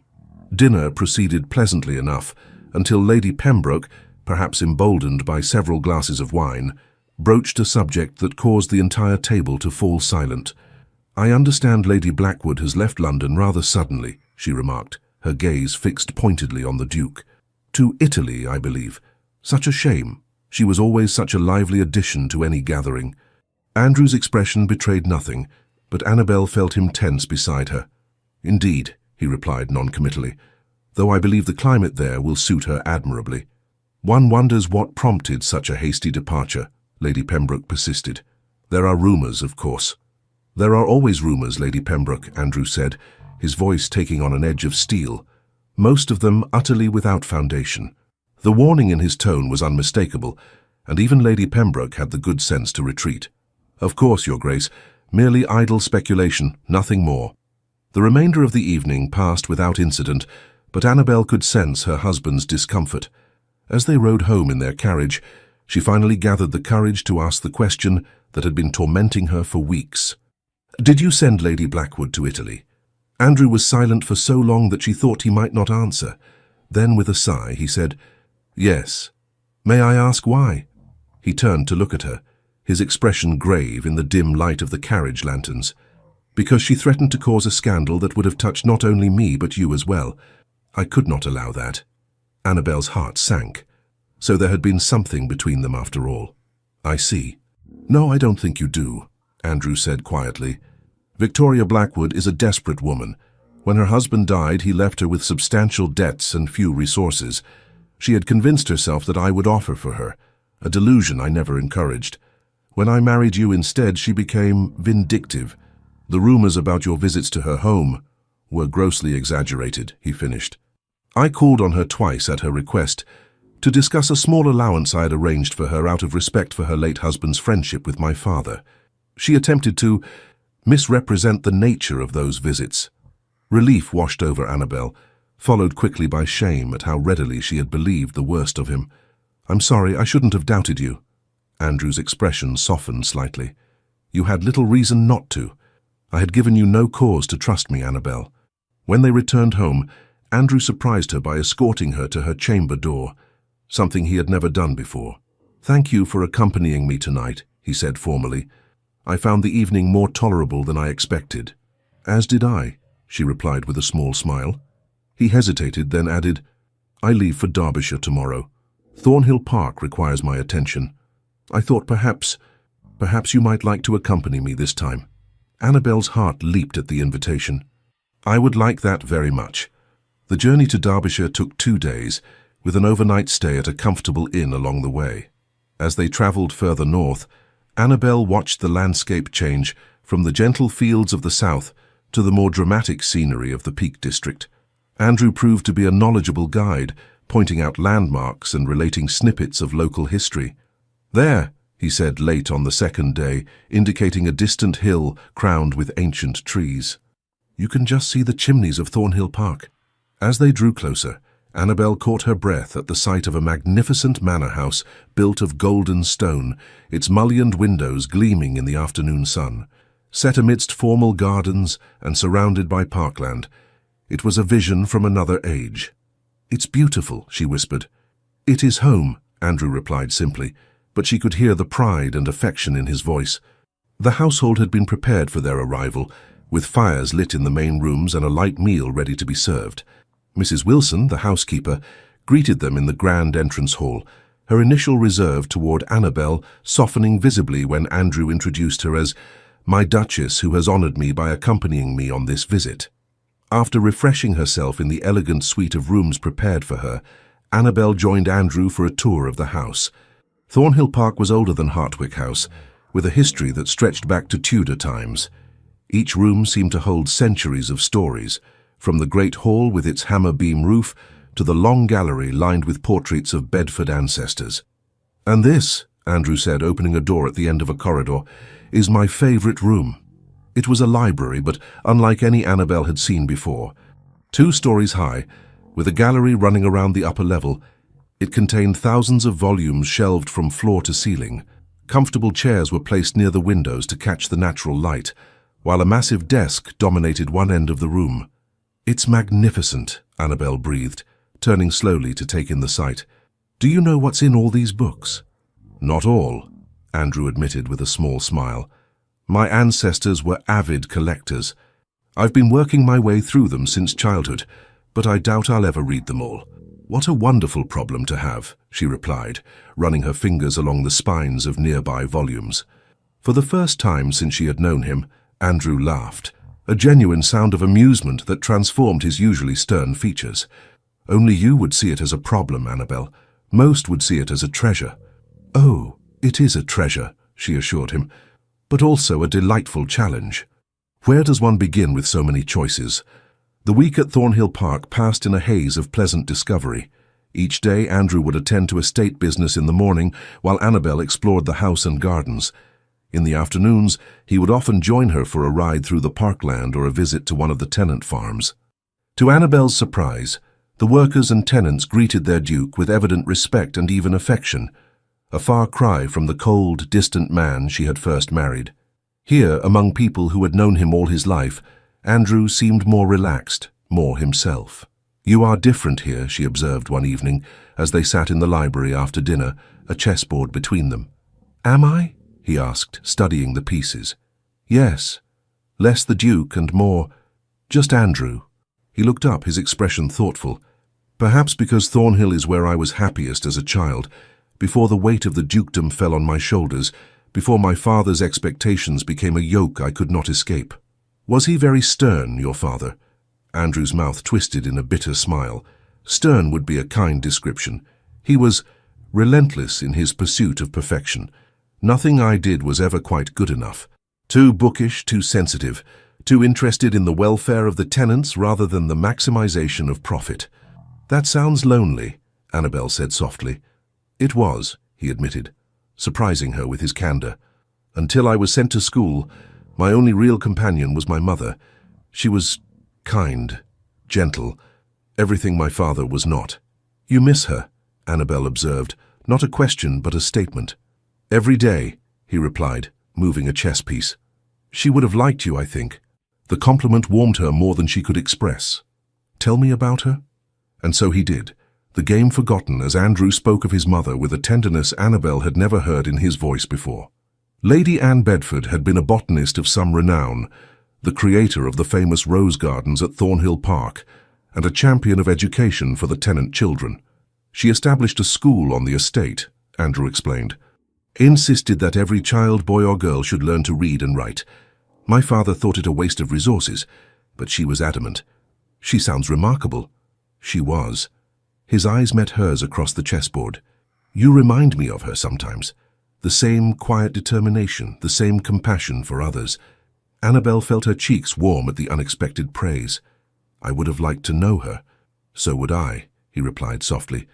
Dinner proceeded pleasantly enough until Lady Pembroke, perhaps emboldened by several glasses of wine, broached a subject that caused the entire table to fall silent. "I understand Lady Blackwood has left London rather suddenly," she remarked, her gaze fixed pointedly on the Duke. "To Italy, I believe. Such a shame. She was always such a lively addition to any gathering." Andrew's expression betrayed nothing, but Annabel felt him tense beside her. "Indeed," he replied noncommittally, "though I believe the climate there will suit her admirably." "One wonders what prompted such a hasty departure," Lady Pembroke persisted. "There are rumours, of course." "There are always rumours, Lady Pembroke," Andrew said, his voice taking on an edge of steel, "most of them utterly without foundation." The warning in his tone was unmistakable, and even Lady Pembroke had the good sense to retreat. "Of course, Your Grace, merely idle speculation, nothing more." The remainder of the evening passed without incident, but Annabel could sense her husband's discomfort. As they rode home in their carriage, she finally gathered the courage to ask the question that had been tormenting her for weeks. "Did you send Lady Blackwood to Italy?" Andrew was silent for so long that she thought he might not answer. Then, with a sigh, he said, "Yes." "May I ask why?" He turned to look at her, his expression grave in the dim light of the carriage lanterns. "Because she threatened to cause a scandal that would have touched not only me but you as well. I could not allow that." Annabel's heart sank. So there had been something between them after all. "I see." "No, I don't think you do," Andrew said quietly. "Victoria Blackwood is a desperate woman. When her husband died, he left her with substantial debts and few resources. She had convinced herself that I would offer for her, a delusion I never encouraged. When I married you instead, she became vindictive. The rumors about your visits to her home were grossly exaggerated," he finished. "I called on her twice at her request to discuss a small allowance I had arranged for her out of respect for her late husband's friendship with my father. She attempted to misrepresent the nature of those visits." Relief washed over Annabel, followed quickly by shame at how readily she had believed the worst of him. "I'm sorry, I shouldn't have doubted you." Andrew's expression softened slightly. "You had little reason not to. I had given you no cause to trust me, Annabel." When they returned home, Andrew surprised her by escorting her to her chamber door, something he had never done before. "Thank you for accompanying me tonight," he said formally. "I found the evening more tolerable than I expected." "As did I," she replied with a small smile. He hesitated, then added, "I leave for Derbyshire tomorrow. Thornhill Park requires my attention. I thought perhaps you might like to accompany me this time." Annabel's heart leaped at the invitation. "I would like that very much." The journey to Derbyshire took 2 days, with an overnight stay at a comfortable inn along the way. As they travelled further north, Annabel watched the landscape change from the gentle fields of the south to the more dramatic scenery of the Peak District. Andrew proved to be a knowledgeable guide, pointing out landmarks and relating snippets of local history. "There," he said late on the second day, indicating a distant hill crowned with ancient trees. "You can just see the chimneys of Thornhill Park." As they drew closer, Annabel caught her breath at the sight of a magnificent manor house built of golden stone, its mullioned windows gleaming in the afternoon sun. Set amidst formal gardens and surrounded by parkland, it was a vision from another age. "It's beautiful," she whispered. "It is home," Andrew replied simply, but she could hear the pride and affection in his voice. The household had been prepared for their arrival, with fires lit in the main rooms and a light meal ready to be served. Mrs. Wilson, the housekeeper, greeted them in the grand entrance hall, her initial reserve toward Annabel softening visibly when Andrew introduced her as my Duchess, who has honored me by accompanying me on this visit. After refreshing herself in the elegant suite of rooms prepared for her, Annabel joined Andrew for a tour of the house. Thornhill Park was older than Hartwick House, with a history that stretched back to Tudor times. Each room seemed to hold centuries of stories, from the great hall with its hammer-beam roof to the long gallery lined with portraits of Bedford ancestors. "And this," Andrew said, opening a door at the end of a corridor, "is my favorite room." It was a library, but unlike any Annabel had seen before. 2 stories high, with a gallery running around the upper level, it contained thousands of volumes shelved from floor to ceiling. Comfortable chairs were placed near the windows to catch the natural light, while a massive desk dominated one end of the room. "It's magnificent," Annabel breathed, turning slowly to take in the sight. "Do you know what's in all these books?" "Not all," Andrew admitted with a small smile. "My ancestors were avid collectors. I've been working my way through them since childhood, but I doubt I'll ever read them all." "What a wonderful problem to have," she replied, running her fingers along the spines of nearby volumes. For the first time since she had known him, Andrew laughed, a genuine sound of amusement that transformed his usually stern features. "Only you would see it as a problem, Annabel. Most would see it as a treasure." "Oh, it is a treasure," she assured him, "but also a delightful challenge. Where does one begin with so many choices?" The week at Thornhill Park passed in a haze of pleasant discovery. Each day, Andrew would attend to estate business in the morning, while Annabel explored the house and gardens. In the afternoons, he would often join her for a ride through the parkland or a visit to one of the tenant farms. To Annabel's surprise, the workers and tenants greeted their duke with evident respect and even affection, a far cry from the cold, distant man she had first married. Here, among people who had known him all his life, Andrew seemed more relaxed, more himself. "You are different here," she observed one evening, as they sat in the library after dinner, a chessboard between them. "Am I?" he asked, studying the pieces. "Yes. Less the Duke and more just Andrew." He looked up, his expression thoughtful. "Perhaps because Thornhill is where I was happiest as a child, before the weight of the dukedom fell on my shoulders, before my father's expectations became a yoke I could not escape." "Was he very stern, your father?" Andrew's mouth twisted in a bitter smile. Stern would be a kind description. He was relentless in his pursuit of perfection. Nothing I did was ever quite good enough. Too bookish, too sensitive, too interested in the welfare of the tenants rather than the maximization of profit. "That sounds lonely," Annabel said softly. "It was," he admitted, surprising her with his candor. "Until I was sent to school, my only real companion was my mother. She was kind, gentle, everything my father was not." "You miss her," Annabel observed, not a question but a statement. "Every day," he replied, moving a chess piece. "She would have liked you, I think." The compliment warmed her more than she could express. "Tell me about her?" And so he did, the game forgotten as Andrew spoke of his mother with a tenderness Annabel had never heard in his voice before. Lady Anne Bedford had been a botanist of some renown, the creator of the famous rose gardens at Thornhill Park, and a champion of education for the tenant children. She established a school on the estate, Andrew explained, insisted that every child, boy or girl, should learn to read and write. My father thought it a waste of resources, but she was adamant. "She sounds remarkable." She was. His eyes met hers across the chessboard. "You remind me of her sometimes. The same quiet determination, the same compassion for others." Annabel felt her cheeks warm at the unexpected praise. "I would have liked to know her." "So would I," he replied softly.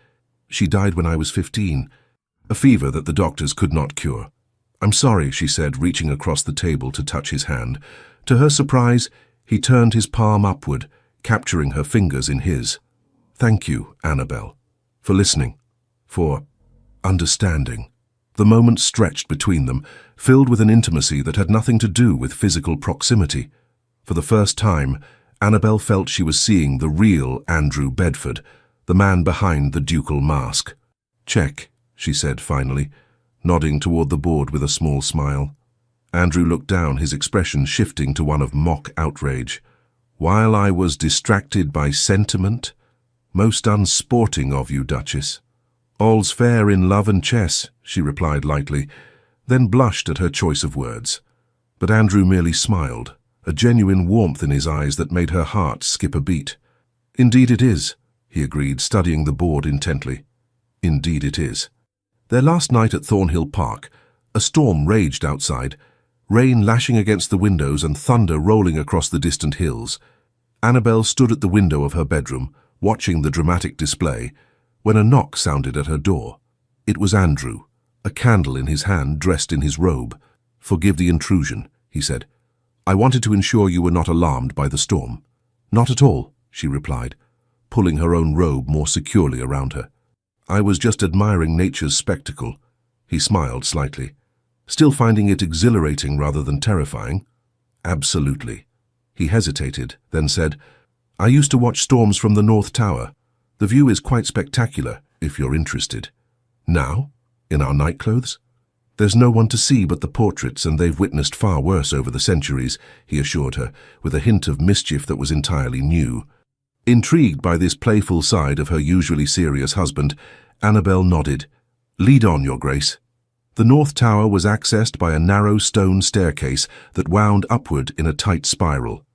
"She died when I was 15, a fever that the doctors could not cure." "I'm sorry," she said, reaching across the table to touch his hand. To her surprise, he turned his palm upward, capturing her fingers in his. "Thank you, Annabel, for listening, for understanding." The moment stretched between them, filled with an intimacy that had nothing to do with physical proximity. For the first time, Annabel felt she was seeing the real Andrew Bedford, the man behind the ducal mask. "Check," she said finally, nodding toward the board with a small smile. Andrew looked down, his expression shifting to one of mock outrage. "While I was distracted by sentiment, most unsporting of you, Duchess." "All's fair in love and chess," she replied lightly, then blushed at her choice of words. But Andrew merely smiled, a genuine warmth in his eyes that made her heart skip a beat. "Indeed it is," he agreed, studying the board intently. "Indeed it is." Their last night at Thornhill Park, a storm raged outside, rain lashing against the windows and thunder rolling across the distant hills. Annabel stood at the window of her bedroom, watching the dramatic display, when a knock sounded at her door. It was Andrew, a candle in his hand, dressed in his robe. "Forgive the intrusion," he said. "I wanted to ensure you were not alarmed by the storm." "Not at all," she replied, pulling her own robe more securely around her. "I was just admiring nature's spectacle." He smiled slightly. "Still finding it exhilarating rather than terrifying?" "Absolutely." He hesitated, then said, "I used to watch storms from the North Tower. The view is quite spectacular, if you're interested." "Now? In our nightclothes?" "There's no one to see but the portraits, and they've witnessed far worse over the centuries," he assured her, with a hint of mischief that was entirely new. Intrigued by this playful side of her usually serious husband, Annabel nodded. "Lead on, Your Grace." The North Tower was accessed by a narrow stone staircase that wound upward in a tight spiral.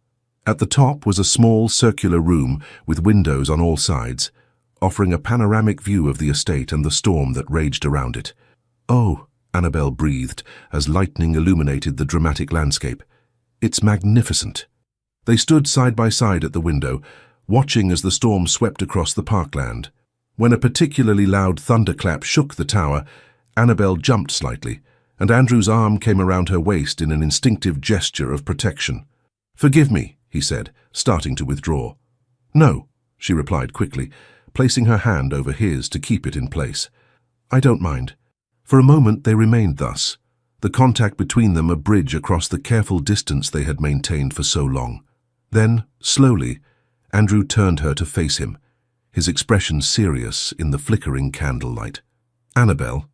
At the top was a small circular room with windows on all sides, offering a panoramic view of the estate and the storm that raged around it. "Oh," Annabel breathed as lightning illuminated the dramatic landscape. "It's magnificent." They stood side by side at the window, watching as the storm swept across the parkland. When a particularly loud thunderclap shook the tower, Annabel jumped slightly, and Andrew's arm came around her waist in an instinctive gesture of protection. "Forgive me," he said, starting to withdraw. "No," she replied quickly, placing her hand over his to keep it in place. "I don't mind." For a moment they remained thus, the contact between them a bridge across the careful distance they had maintained for so long. Then, slowly, Andrew turned her to face him, his expression serious in the flickering candlelight. "Annabel,"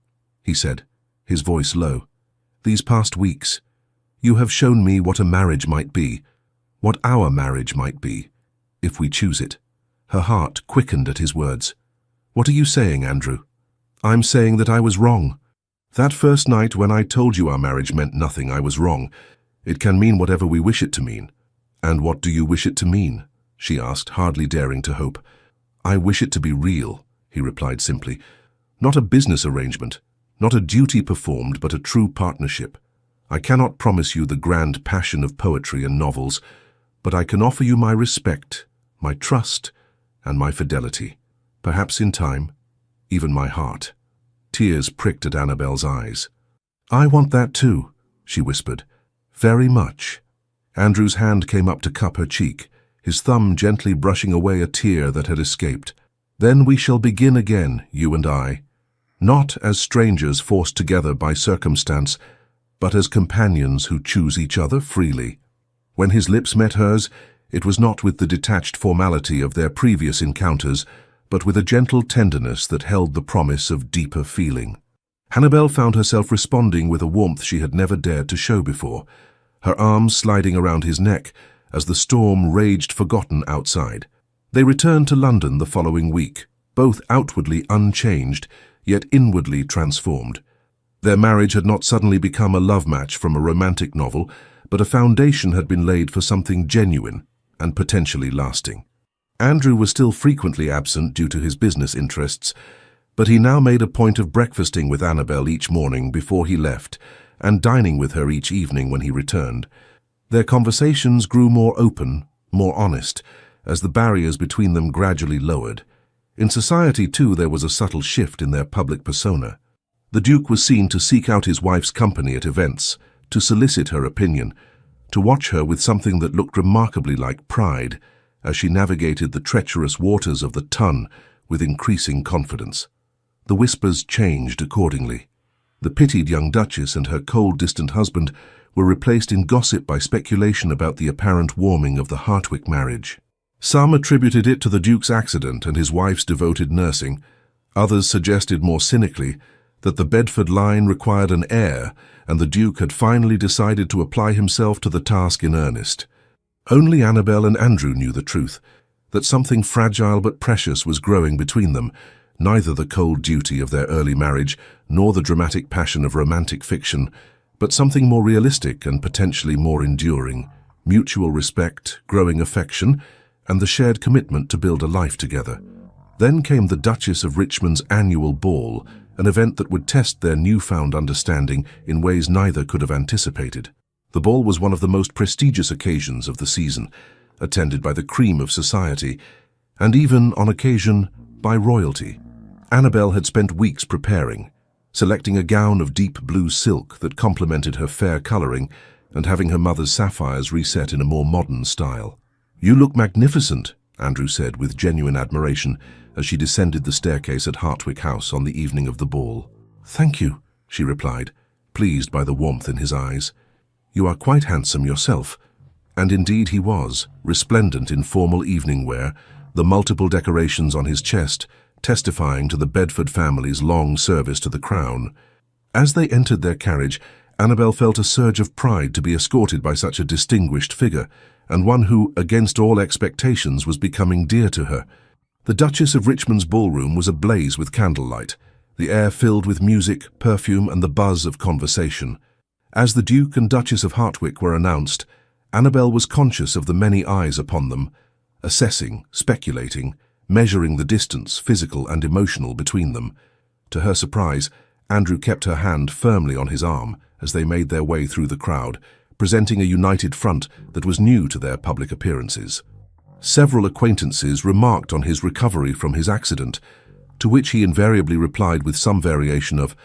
he said, his voice low, "these past weeks, you have shown me what a marriage might be, what our marriage might be, if we choose it." Her heart quickened at his words. "What are you saying, Andrew?" "I'm saying that I was wrong. That first night when I told you our marriage meant nothing, I was wrong. It can mean whatever we wish it to mean." "And what do you wish it to mean?" she asked, hardly daring to hope. "I wish it to be real," he replied simply. "Not a business arrangement, not a duty performed, but a true partnership. I cannot promise you the grand passion of poetry and novels, but I can offer you my respect, my trust, and my fidelity. Perhaps in time, even my heart." Tears pricked at Annabel's eyes. "I want that too," she whispered. "Very much." Andrew's hand came up to cup her cheek, his thumb gently brushing away a tear that had escaped. "Then we shall begin again, you and I, not as strangers forced together by circumstance, but as companions who choose each other freely." When his lips met hers, it was not with the detached formality of their previous encounters, but with a gentle tenderness that held the promise of deeper feeling. Annabel found herself responding with a warmth she had never dared to show before, her arms sliding around his neck as the storm raged forgotten outside. They returned to London the following week, both outwardly unchanged, yet inwardly transformed. Their marriage had not suddenly become a love match from a romantic novel, but a foundation had been laid for something genuine and potentially lasting. Andrew was still frequently absent due to his business interests, but he now made a point of breakfasting with Annabel each morning before he left and dining with her each evening when he returned. Their conversations grew more open, more honest, as the barriers between them gradually lowered. In society, too, there was a subtle shift in their public persona. The Duke was seen to seek out his wife's company at events, to solicit her opinion, to watch her with something that looked remarkably like pride, as she navigated the treacherous waters of the Tun with increasing confidence. The whispers changed accordingly. The pitied young Duchess and her cold, distant husband were replaced in gossip by speculation about the apparent warming of the Hartwick marriage. Some attributed it to the Duke's accident and his wife's devoted nursing. Others suggested more cynically that the Bedford line required an heir, and the Duke had finally decided to apply himself to the task in earnest. Only Annabel and Andrew knew the truth, that something fragile but precious was growing between them, neither the cold duty of their early marriage nor the dramatic passion of romantic fiction, but something more realistic and potentially more enduring: mutual respect, growing affection, and the shared commitment to build a life together. Then came the Duchess of Richmond's annual ball, an event that would test their newfound understanding in ways neither could have anticipated. The ball was one of the most prestigious occasions of the season, attended by the cream of society, and even, on occasion, by royalty. Annabel had spent weeks preparing, selecting a gown of deep blue silk that complemented her fair coloring and having her mother's sapphires reset in a more modern style. "You look magnificent," Andrew said with genuine admiration as she descended the staircase at Hartwick House on the evening of the ball. "Thank you," she replied, pleased by the warmth in his eyes. "You are quite handsome yourself." And indeed he was, resplendent in formal evening wear, the multiple decorations on his chest testifying to the Bedford family's long service to the crown. As they entered their carriage, Annabel felt a surge of pride to be escorted by such a distinguished figure, and one who, against all expectations, was becoming dear to her. The Duchess of Richmond's ballroom was ablaze with candlelight, the air filled with music, perfume, and the buzz of conversation. As the Duke and Duchess of Hartwick were announced, Annabel was conscious of the many eyes upon them, assessing, speculating, measuring the distance, physical and emotional, between them. To her surprise, Andrew kept her hand firmly on his arm as they made their way through the crowd, presenting a united front that was new to their public appearances. Several acquaintances remarked on his recovery from his accident, to which he invariably replied with some variation of,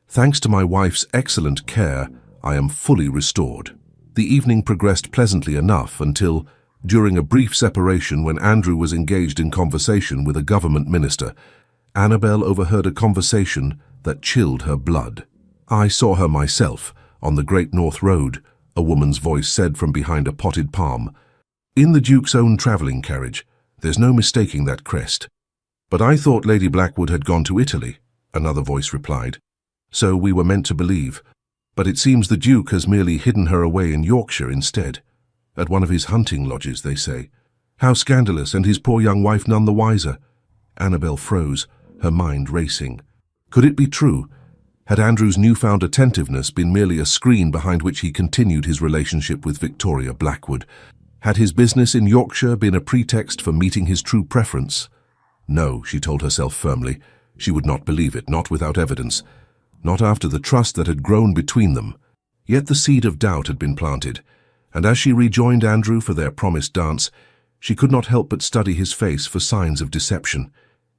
"Thanks to my wife's excellent care, I am fully restored." The evening progressed pleasantly enough until, during a brief separation when Andrew was engaged in conversation with a government minister, Annabel overheard a conversation that chilled her blood. "I saw her myself, on the Great North Road," a woman's voice said from behind a potted palm. "In the Duke's own travelling carriage. There's no mistaking that crest." "But I thought Lady Blackwood had gone to Italy," another voice replied. "So we were meant to believe. But it seems the Duke has merely hidden her away in Yorkshire instead. At one of his hunting lodges, they say. How scandalous, and his poor young wife none the wiser." Annabel froze, her mind racing. Could it be true? Had Andrew's newfound attentiveness been merely a screen behind which he continued his relationship with Victoria Blackwood? Had his business in Yorkshire been a pretext for meeting his true preference? No, she told herself firmly. She would not believe it, not without evidence. Not after the trust that had grown between them. Yet the seed of doubt had been planted, and as she rejoined Andrew for their promised dance, she could not help but study his face for signs of deception.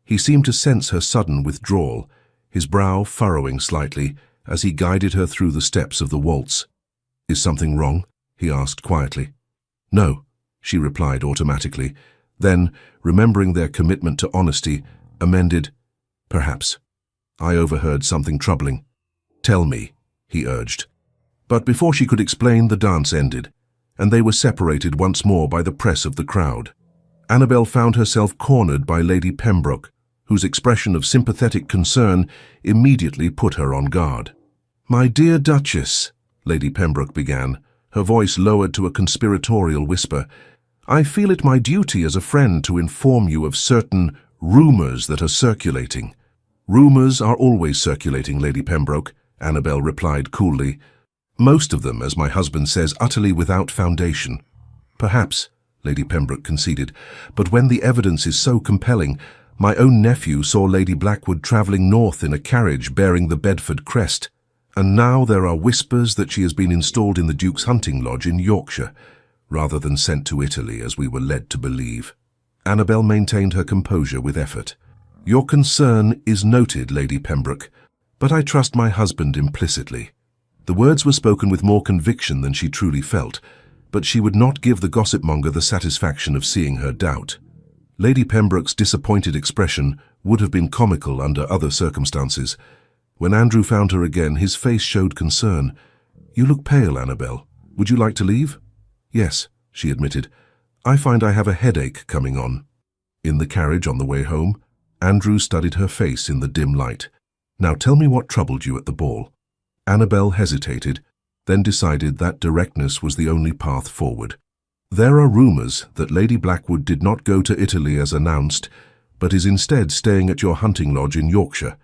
He seemed to sense her sudden withdrawal, his brow furrowing slightly as he guided her through the steps of the waltz. "Is something wrong?" he asked quietly. "No," she replied automatically, then, remembering their commitment to honesty, amended, "Perhaps. I overheard something troubling." "Tell me," he urged. But before she could explain, the dance ended, and they were separated once more by the press of the crowd. Annabel found herself cornered by Lady Pembroke, whose expression of sympathetic concern immediately put her on guard. "My dear Duchess," Lady Pembroke began, her voice lowered to a conspiratorial whisper, "I feel it my duty as a friend to inform you of certain rumours that are circulating." "Rumours are always circulating, Lady Pembroke," Annabel replied coolly. "Most of them, as my husband says, utterly without foundation." "Perhaps," Lady Pembroke conceded, "but when the evidence is so compelling, my own nephew saw Lady Blackwood travelling north in a carriage bearing the Bedford crest, and now there are whispers that she has been installed in the Duke's hunting lodge in Yorkshire, rather than sent to Italy as we were led to believe." Annabel maintained her composure with effort. "Your concern is noted, Lady Pembroke, but I trust my husband implicitly." The words were spoken with more conviction than she truly felt, but she would not give the gossipmonger the satisfaction of seeing her doubt. Lady Pembroke's disappointed expression would have been comical under other circumstances. When Andrew found her again, his face showed concern. "You look pale, Annabel. Would you like to leave?" "Yes," she admitted. "I find I have a headache coming on." In the carriage on the way home, Andrew studied her face in the dim light. "Now tell me what troubled you at the ball." Annabel hesitated, then decided that directness was the only path forward. "There are rumours that Lady Blackwood did not go to Italy as announced, but is instead staying at your hunting lodge in Yorkshire,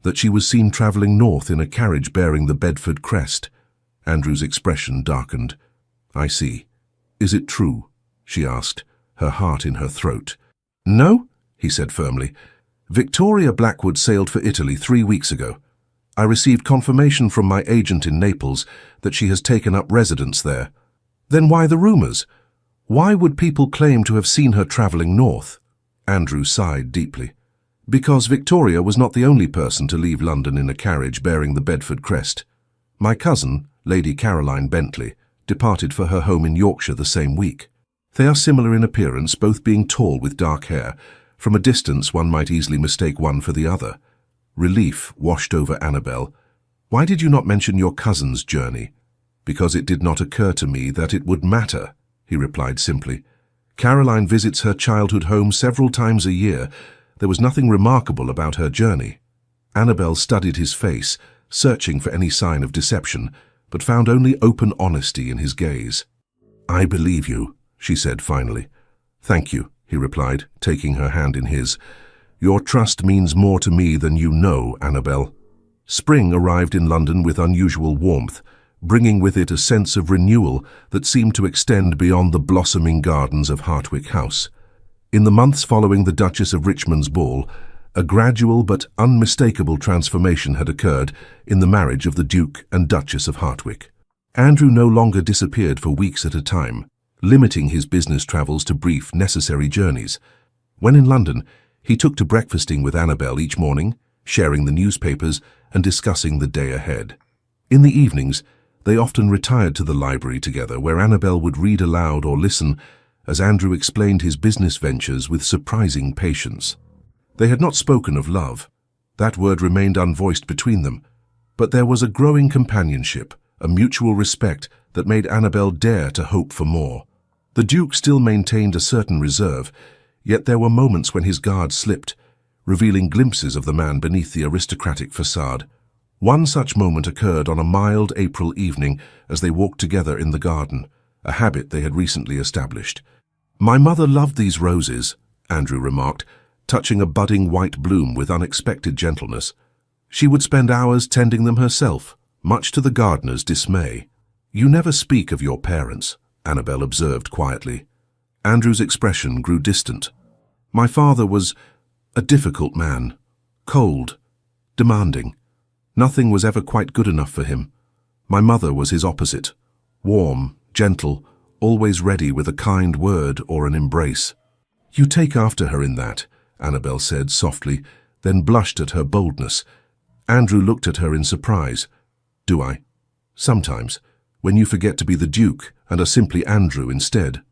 that she was seen travelling north in a carriage bearing the Bedford crest. Andrew's expression darkened. I see. Is it true? She asked, her heart in her throat. No, he said firmly. Victoria Blackwood sailed for Italy 3 weeks ago. I received confirmation from my agent in Naples that she has taken up residence there. Then why the rumours? Why would people claim to have seen her travelling north? Andrew sighed deeply. Because Victoria was not the only person to leave London in a carriage bearing the Bedford crest. My cousin, Lady Caroline Bentley, departed for her home in Yorkshire the same week. They are similar in appearance, both being tall with dark hair. From a distance one might easily mistake one for the other. Relief washed over Annabel. Why did you not mention your cousin's journey? Because it did not occur to me that it would matter, he replied simply. Caroline visits her childhood home several times a year. There was nothing remarkable about her journey. Annabel studied his face, searching for any sign of deception, but found only open honesty in his gaze. I believe you, she said finally. Thank you, he replied, taking her hand in his. Your trust means more to me than you know, Annabel. Spring arrived in London with unusual warmth, bringing with it a sense of renewal that seemed to extend beyond the blossoming gardens of Hartwick House. In the months following the Duchess of Richmond's ball, a gradual but unmistakable transformation had occurred in the marriage of the Duke and Duchess of Hartwick. Andrew no longer disappeared for weeks at a time, limiting his business travels to brief, necessary journeys. When in London, he took to breakfasting with Annabel each morning, sharing the newspapers and discussing the day ahead. In the evenings, they often retired to the library together, where Annabel would read aloud or listen as Andrew explained his business ventures with surprising patience. They had not spoken of love. That word remained unvoiced between them, but there was a growing companionship, a mutual respect that made Annabel dare to hope for more. The Duke still maintained a certain reserve, yet there were moments when his guard slipped, revealing glimpses of the man beneath the aristocratic facade. One such moment occurred on a mild April evening as they walked together in the garden, a habit they had recently established. My mother loved these roses, Andrew remarked, touching a budding white bloom with unexpected gentleness. She would spend hours tending them herself, much to the gardener's dismay. You never speak of your parents, Annabel observed quietly. Andrew's expression grew distant. My father was a difficult man, cold, demanding. Nothing was ever quite good enough for him. My mother was his opposite, warm, gentle, always ready with a kind word or an embrace. You take after her in that, Annabel said softly, then blushed at her boldness. Andrew looked at her in surprise. Do I? Sometimes, when you forget to be the Duke and are simply Andrew instead.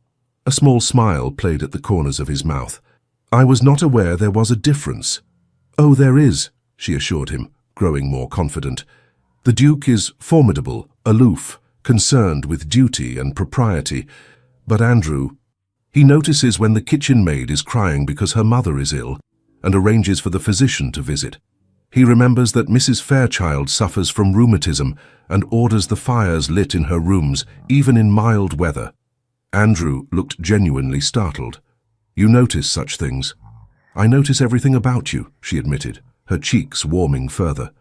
A small smile played at the corners of his mouth. I was not aware there was a difference. Oh, there is, she assured him, growing more confident. The Duke is formidable, aloof, concerned with duty and propriety. But Andrew, he notices when the kitchen maid is crying because her mother is ill and arranges for the physician to visit. He remembers that Mrs. Fairchild suffers from rheumatism and orders the fires lit in her rooms, even in mild weather. Andrew looked genuinely startled. You notice such things? I notice everything about you, she admitted, her cheeks warming further.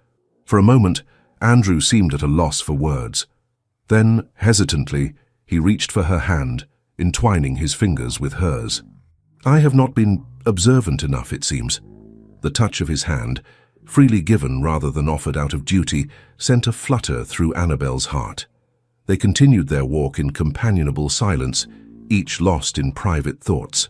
For a moment, Andrew seemed at a loss for words. Then, hesitantly, he reached for her hand, entwining his fingers with hers. I have not been observant enough, it seems. The touch of his hand, freely given rather than offered out of duty, sent a flutter through Annabel's heart. They continued their walk in companionable silence, each lost in private thoughts.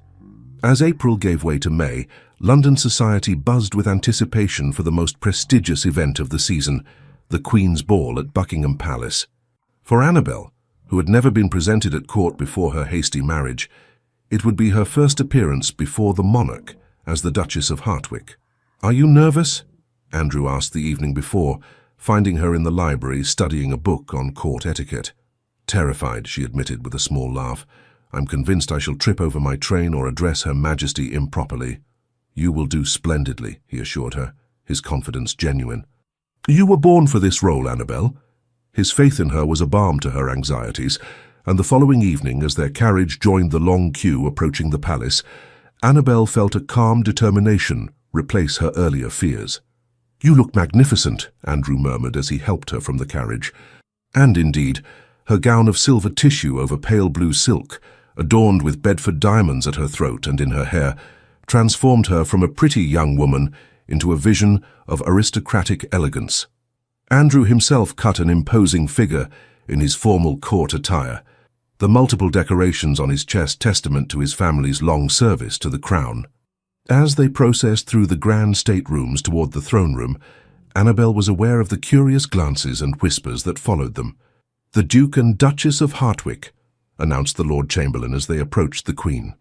As April gave way to May, London society buzzed with anticipation for the most prestigious event of the season, the Queen's Ball at Buckingham Palace. For Annabel, who had never been presented at court before her hasty marriage, it would be her first appearance before the monarch as the Duchess of Hartwick. Are you nervous? Andrew asked the evening before, finding her in the library studying a book on court etiquette. Terrified, she admitted with a small laugh. I'm convinced I shall trip over my train or address Her Majesty improperly. You will do splendidly, he assured her, his confidence genuine. You were born for this role, Annabel. His faith in her was a balm to her anxieties, and the following evening, as their carriage joined the long queue approaching the palace, Annabel felt a calm determination replace her earlier fears. "You look magnificent," Andrew murmured as he helped her from the carriage. And indeed, her gown of silver tissue over pale blue silk, adorned with Bedford diamonds at her throat and in her hair, transformed her from a pretty young woman into a vision of aristocratic elegance. Andrew himself cut an imposing figure in his formal court attire, the multiple decorations on his chest testament to his family's long service to the crown. As they processed through the grand staterooms toward the throne room, Annabel was aware of the curious glances and whispers that followed them. "The Duke and Duchess of Hartwick," announced the Lord Chamberlain as they approached the Queen.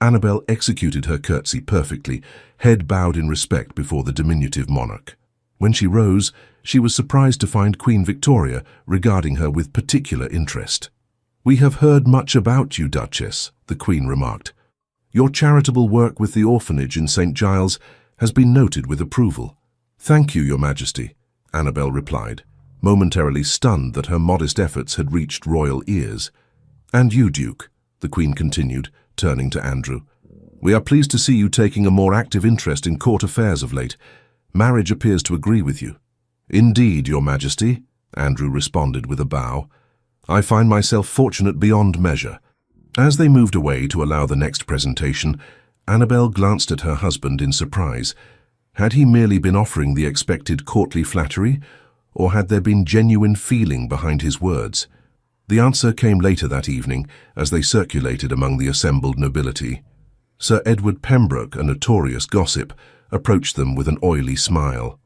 Annabel executed her curtsy perfectly, head bowed in respect before the diminutive monarch. When she rose, she was surprised to find Queen Victoria regarding her with particular interest. "We have heard much about you, Duchess," the Queen remarked. "Your charitable work with the orphanage in St. Giles has been noted with approval." "Thank you, Your Majesty," Annabel replied, momentarily stunned that her modest efforts had reached royal ears. "And you, Duke," the Queen continued, turning to Andrew. "We are pleased to see you taking a more active interest in court affairs of late. Marriage appears to agree with you." "Indeed, Your Majesty," Andrew responded with a bow. "I find myself fortunate beyond measure." As they moved away to allow the next presentation, Annabel glanced at her husband in surprise. Had he merely been offering the expected courtly flattery, or had there been genuine feeling behind his words? The answer came later that evening as they circulated among the assembled nobility. Sir Edward Pembroke, a notorious gossip, approached them with an oily smile.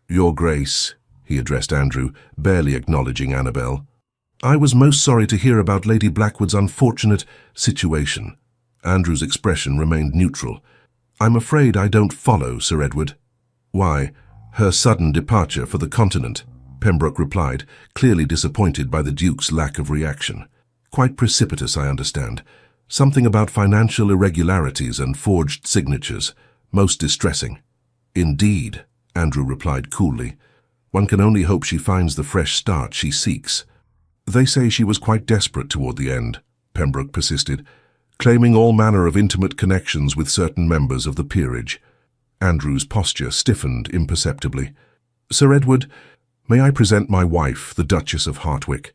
"Your Grace," he addressed Andrew, barely acknowledging Annabel. "I was most sorry to hear about Lady Blackwood's unfortunate situation." Andrew's expression remained neutral. "I'm afraid I don't follow, Sir Edward." "Why, her sudden departure for the continent," Pembroke replied, clearly disappointed by the Duke's lack of reaction. "Quite precipitous, I understand. Something about financial irregularities and forged signatures. Most distressing." "Indeed," Andrew replied coolly. "One can only hope she finds the fresh start she seeks." "They say she was quite desperate toward the end," Pembroke persisted, claiming all manner of intimate connections with certain members of the peerage. Andrew's posture stiffened imperceptibly. "Sir Edward, may I present my wife, the Duchess of Hartwick?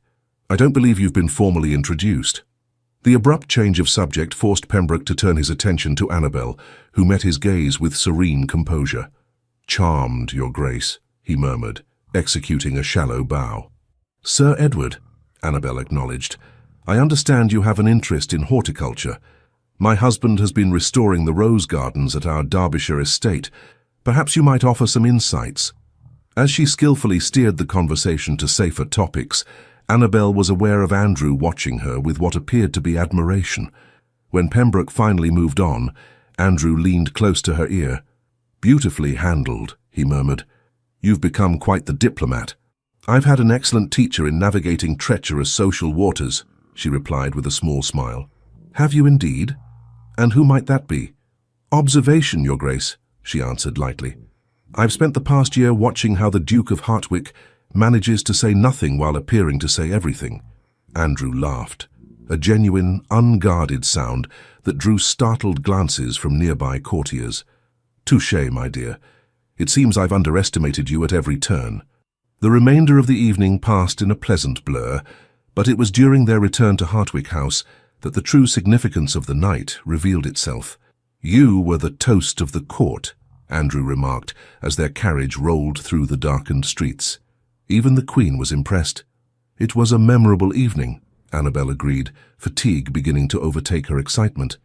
I don't believe you've been formally introduced." The abrupt change of subject forced Pembroke to turn his attention to Annabel, who met his gaze with serene composure. "Charmed, Your Grace," he murmured, executing a shallow bow. "Sir Edward," Annabel acknowledged, "I understand you have an interest in horticulture. My husband has been restoring the rose gardens at our Derbyshire estate. Perhaps you might offer some insights." As she skillfully steered the conversation to safer topics, Annabel was aware of Andrew watching her with what appeared to be admiration. When Pembroke finally moved on, Andrew leaned close to her ear. "Beautifully handled," he murmured. "You've become quite the diplomat." "I've had an excellent teacher in navigating treacherous social waters," she replied with a small smile. "Have you indeed? And who might that be?" "Observation, Your Grace," she answered lightly. "I've spent the past year watching how the Duke of Hartwick manages to say nothing while appearing to say everything." Andrew laughed, a genuine, unguarded sound that drew startled glances from nearby courtiers. "Touché, my dear. It seems I've underestimated you at every turn." The remainder of the evening passed in a pleasant blur, but it was during their return to Hartwick House that the true significance of the night revealed itself. "You were the toast of the court," Andrew remarked as their carriage rolled through the darkened streets. Even the Queen was impressed. "It was a memorable evening," Annabel agreed, fatigue beginning to overtake her excitement.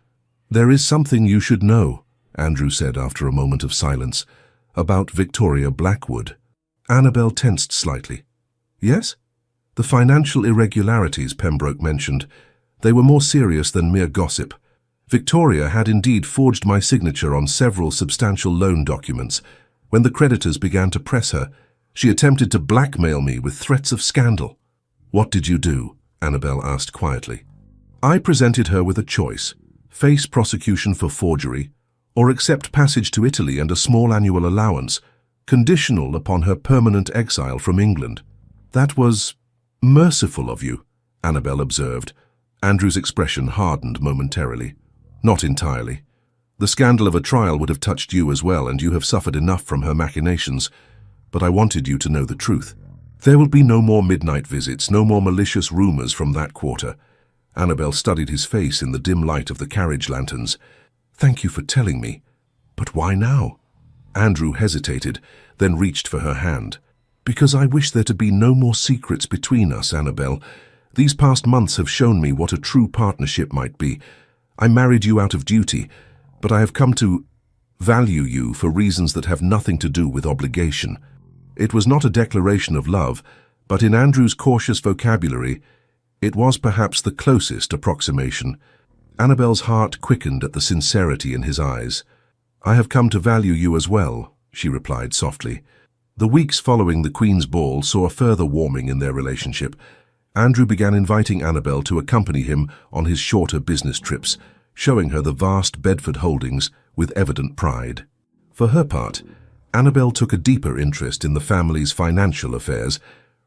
"There is something you should know," Andrew said after a moment of silence, "about Victoria Blackwood." Annabel tensed slightly. "Yes?" "The financial irregularities Pembroke mentioned. They were more serious than mere gossip. Victoria had indeed forged my signature on several substantial loan documents. When the creditors began to press her, she attempted to blackmail me with threats of scandal." "What did you do?" Annabel asked quietly. "I presented her with a choice: face prosecution for forgery, or accept passage to Italy and a small annual allowance, conditional upon her permanent exile from England." "That was merciful of you," Annabel observed. Andrew's expression hardened momentarily. "Not entirely. The scandal of a trial would have touched you as well, and you have suffered enough from her machinations. But I wanted you to know the truth. There will be no more midnight visits, no more malicious rumors from that quarter. Annabel studied his face in the dim light of the carriage lanterns. Thank you for telling me. But why now? Andrew hesitated, then reached for her hand. Because I wish there to be no more secrets between us, Annabel. These past months have shown me what a true partnership might be. I married you out of duty, but I have come to value you for reasons that have nothing to do with obligation. It was not a declaration of love, but in Andrew's cautious vocabulary, it was perhaps the closest approximation. Annabel's heart quickened at the sincerity in his eyes. I have come to value you as well, she replied softly. The weeks following the Queen's ball saw a further warming in their relationship. Andrew began inviting Annabel to accompany him on his shorter business trips, showing her the vast Bedford holdings with evident pride. For her part, Annabel took a deeper interest in the family's financial affairs,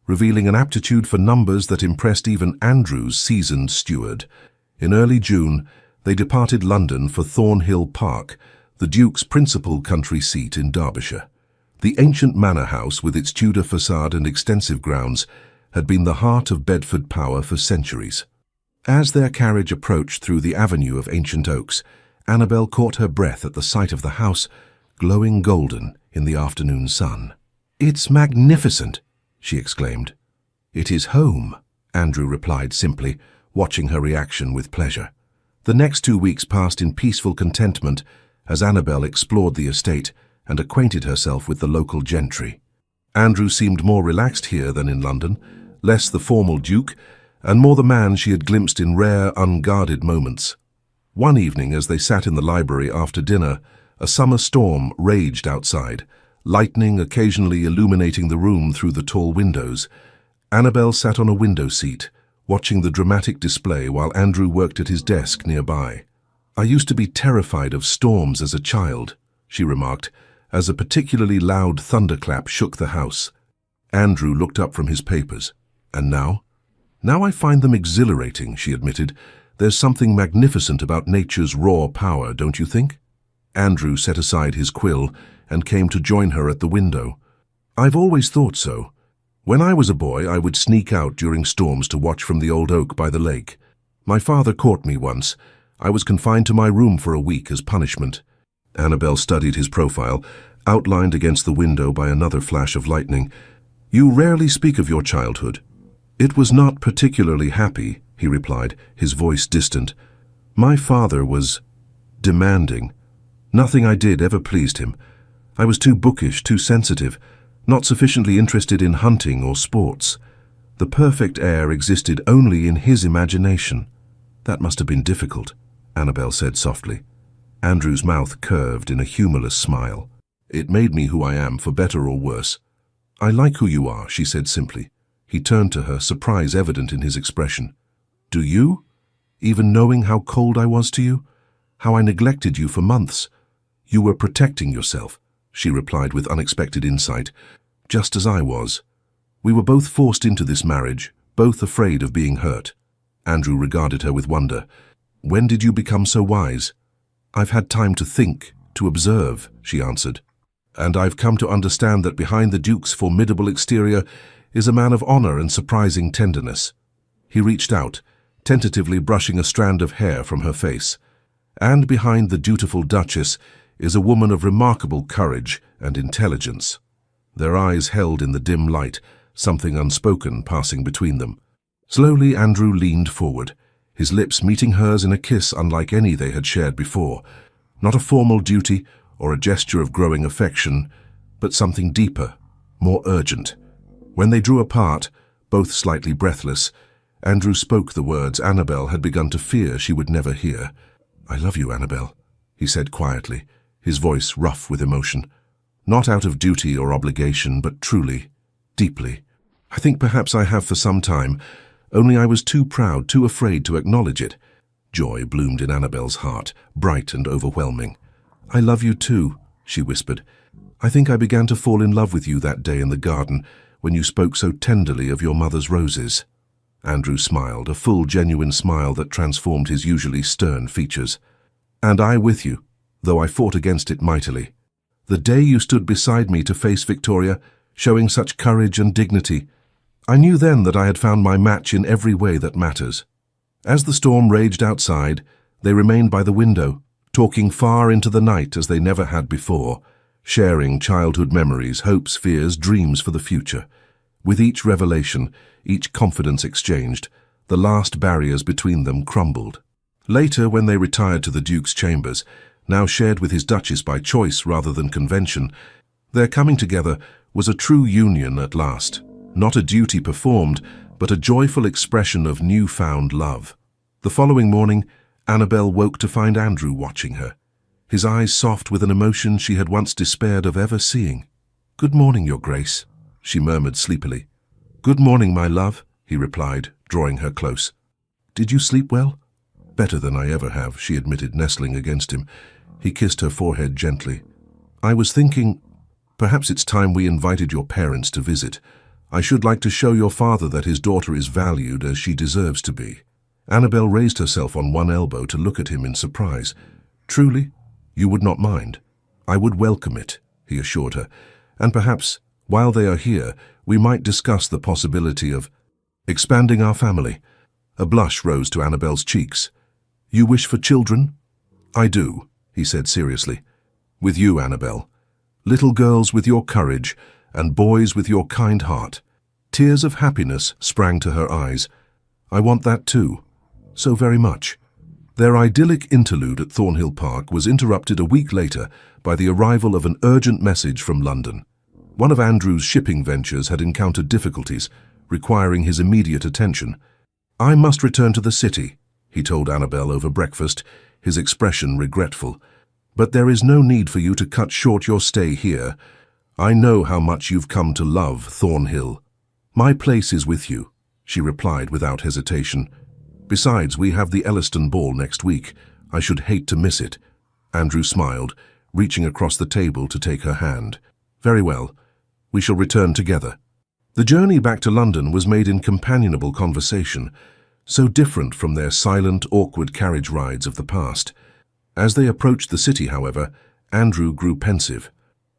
revealing an aptitude for numbers that impressed even Andrew's seasoned steward. In early June, they departed London for Thornhill Park, the Duke's principal country seat in Derbyshire. The ancient manor house, with its Tudor facade and extensive grounds, had been the heart of Bedford power for centuries. As their carriage approached through the avenue of ancient oaks, Annabel caught her breath at the sight of the house, glowing golden in the afternoon sun. "It's magnificent," she exclaimed. "It is home," Andrew replied simply, watching her reaction with pleasure. The next 2 weeks passed in peaceful contentment as Annabel explored the estate and acquainted herself with the local gentry. Andrew seemed more relaxed here than in London, less the formal duke, and more the man she had glimpsed in rare, unguarded moments. One evening, as they sat in the library after dinner, a summer storm raged outside, lightning occasionally illuminating the room through the tall windows. Annabel sat on a window seat, watching the dramatic display while Andrew worked at his desk nearby. "I used to be terrified of storms as a child," she remarked, as a particularly loud thunderclap shook the house. Andrew looked up from his papers. "And now?" "Now I find them exhilarating," she admitted. "There's something magnificent about nature's raw power, don't you think?" Andrew set aside his quill and came to join her at the window. "I've always thought so. When I was a boy, I would sneak out during storms to watch from the old oak by the lake. My father caught me once. I was confined to my room for a week as punishment." Annabel studied his profile, outlined against the window by another flash of lightning. "You rarely speak of your childhood." "It was not particularly happy," he replied, his voice distant. "My father was demanding. Nothing I did ever pleased him. I was too bookish, too sensitive, not sufficiently interested in hunting or sports. The perfect heir existed only in his imagination." "That must have been difficult," Annabel said softly. Andrew's mouth curved in a humorless smile. "It made me who I am, for better or worse." "I like who you are," she said simply. He turned to her, surprise evident in his expression. "Do you? Even knowing how cold I was to you? How I neglected you for months?" "You were protecting yourself," she replied with unexpected insight. "Just as I was. We were both forced into this marriage, both afraid of being hurt." Andrew regarded her with wonder. "When did you become so wise?" "I've had time to think, to observe," she answered. "And I've come to understand that behind the Duke's formidable exterior is a man of honor and surprising tenderness." He reached out, tentatively brushing a strand of hair from her face. "And behind the dutiful Duchess is a woman of remarkable courage and intelligence." Their eyes held in the dim light, something unspoken passing between them. Slowly Andrew leaned forward, his lips meeting hers in a kiss unlike any they had shared before. Not a formal duty or a gesture of growing affection, but something deeper, more urgent. When they drew apart, both slightly breathless, Andrew spoke the words Annabel had begun to fear she would never hear. "I love you, Annabel," he said quietly, his voice rough with emotion. "Not out of duty or obligation, but truly, deeply. I think perhaps I have for some time, only I was too proud, too afraid to acknowledge it." Joy bloomed in Annabel's heart, bright and overwhelming. "I love you too," she whispered. "I think I began to fall in love with you that day in the garden, when you spoke so tenderly of your mother's roses." Andrew smiled, a full, genuine smile that transformed his usually stern features. "And I with you," though I fought against it mightily. The day you stood beside me to face Victoria, showing such courage and dignity, I knew then that I had found my match in every way that matters. As the storm raged outside, they remained by the window, talking far into the night as they never had before, sharing childhood memories, hopes, fears, dreams for the future. With each revelation, each confidence exchanged, the last barriers between them crumbled. Later, when they retired to the Duke's chambers, now shared with his Duchess by choice rather than convention, their coming together was a true union at last, not a duty performed, but a joyful expression of new-found love. The following morning, Annabel woke to find Andrew watching her, his eyes soft with an emotion she had once despaired of ever seeing. "Good morning, Your Grace," she murmured sleepily. "Good morning, my love," he replied, drawing her close. "Did you sleep well?" "Better than I ever have," she admitted, nestling against him. He kissed her forehead gently. "I was thinking, perhaps it's time we invited your parents to visit. I should like to show your father that his daughter is valued as she deserves to be." Annabel raised herself on one elbow to look at him in surprise. "Truly? You would not mind?" "I would welcome it," he assured her. "And perhaps, while they are here, we might discuss the possibility of expanding our family." A blush rose to Annabel's cheeks. "You wish for children?" "I do," he said seriously. "With you, Annabel. Little girls with your courage, and boys with your kind heart." Tears of happiness sprang to her eyes. "I want that too. So very much." Their idyllic interlude at Thornhill Park was interrupted a week later by the arrival of an urgent message from London. One of Andrew's shipping ventures had encountered difficulties, requiring his immediate attention. "I must return to the city," he told Annabel over breakfast, his expression regretful. "But there is no need for you to cut short your stay here. I know how much you've come to love Thornhill." "My place is with you," she replied without hesitation. "Besides, we have the Elliston ball next week. I should hate to miss it." Andrew smiled, reaching across the table to take her hand. "Very well. We shall return together." The journey back to London was made in companionable conversation, so different from their silent, awkward carriage rides of the past. As they approached the city, however, Andrew grew pensive.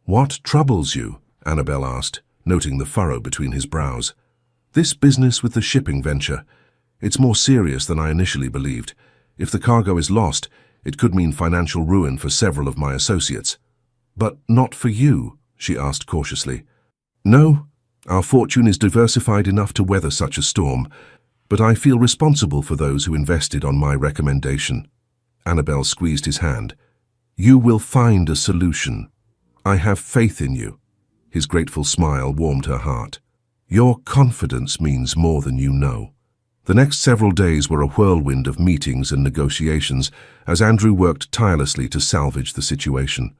"What troubles you?" Annabel asked, noting the furrow between his brows. "This business with the shipping venture. It's more serious than I initially believed. If the cargo is lost, it could mean financial ruin for several of my associates." "But not for you?" she asked cautiously. "No, our fortune is diversified enough to weather such a storm, but I feel responsible for those who invested on my recommendation." Annabel squeezed his hand. "You will find a solution. I have faith in you." His grateful smile warmed her heart. "Your confidence means more than you know." The next several days were a whirlwind of meetings and negotiations as Andrew worked tirelessly to salvage the situation.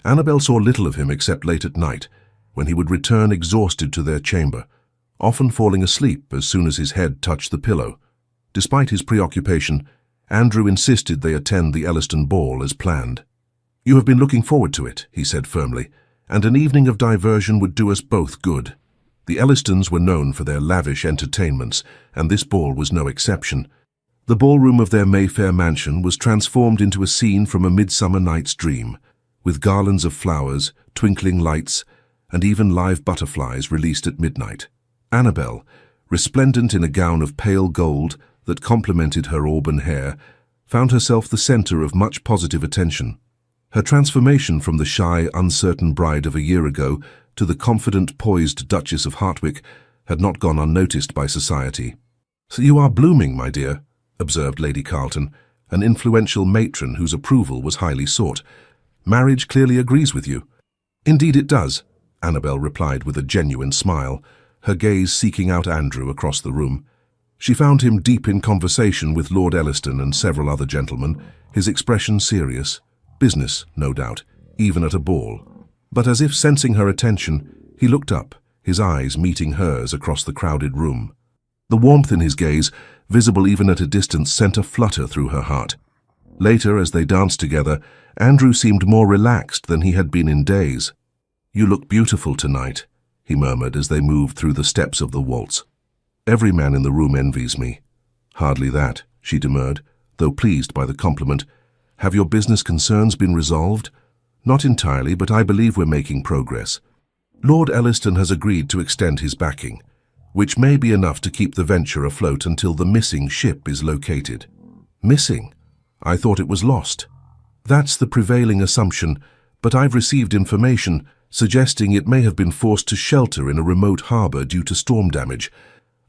Annabel saw little of him except late at night, when he would return exhausted to their chamber, often falling asleep as soon as his head touched the pillow. Despite his preoccupation, Andrew insisted they attend the Elliston ball as planned. "You have been looking forward to it," he said firmly, "and an evening of diversion would do us both good." The Ellistons were known for their lavish entertainments, and this ball was no exception. The ballroom of their Mayfair mansion was transformed into a scene from A Midsummer Night's Dream, with garlands of flowers, twinkling lights, and even live butterflies released at midnight. Annabel, resplendent in a gown of pale gold that complemented her auburn hair, found herself the center of much positive attention. Her transformation from the shy, uncertain bride of a year ago to the confident, poised Duchess of Hartwick had not gone unnoticed by society. "So you are blooming, my dear," observed Lady Carlton, an influential matron whose approval was highly sought. "Marriage clearly agrees with you." "Indeed it does," Annabel replied with a genuine smile, her gaze seeking out Andrew across the room. She found him deep in conversation with Lord Elliston and several other gentlemen, his expression serious. Business, no doubt, even at a ball. But as if sensing her attention, he looked up, his eyes meeting hers across the crowded room. The warmth in his gaze, visible even at a distance, sent a flutter through her heart. Later, as they danced together, Andrew seemed more relaxed than he had been in days. "You look beautiful tonight," he murmured as they moved through the steps of the waltz. "Every man in the room envies me." "Hardly that," she demurred, though pleased by the compliment. Have your business concerns been resolved? Not entirely, but I believe we're making progress. Lord Elliston has agreed to extend his backing, which may be enough to keep the venture afloat until the missing ship is located. Missing? I thought it was lost. That's the prevailing assumption, but I've received information suggesting it may have been forced to shelter in a remote harbor due to storm damage.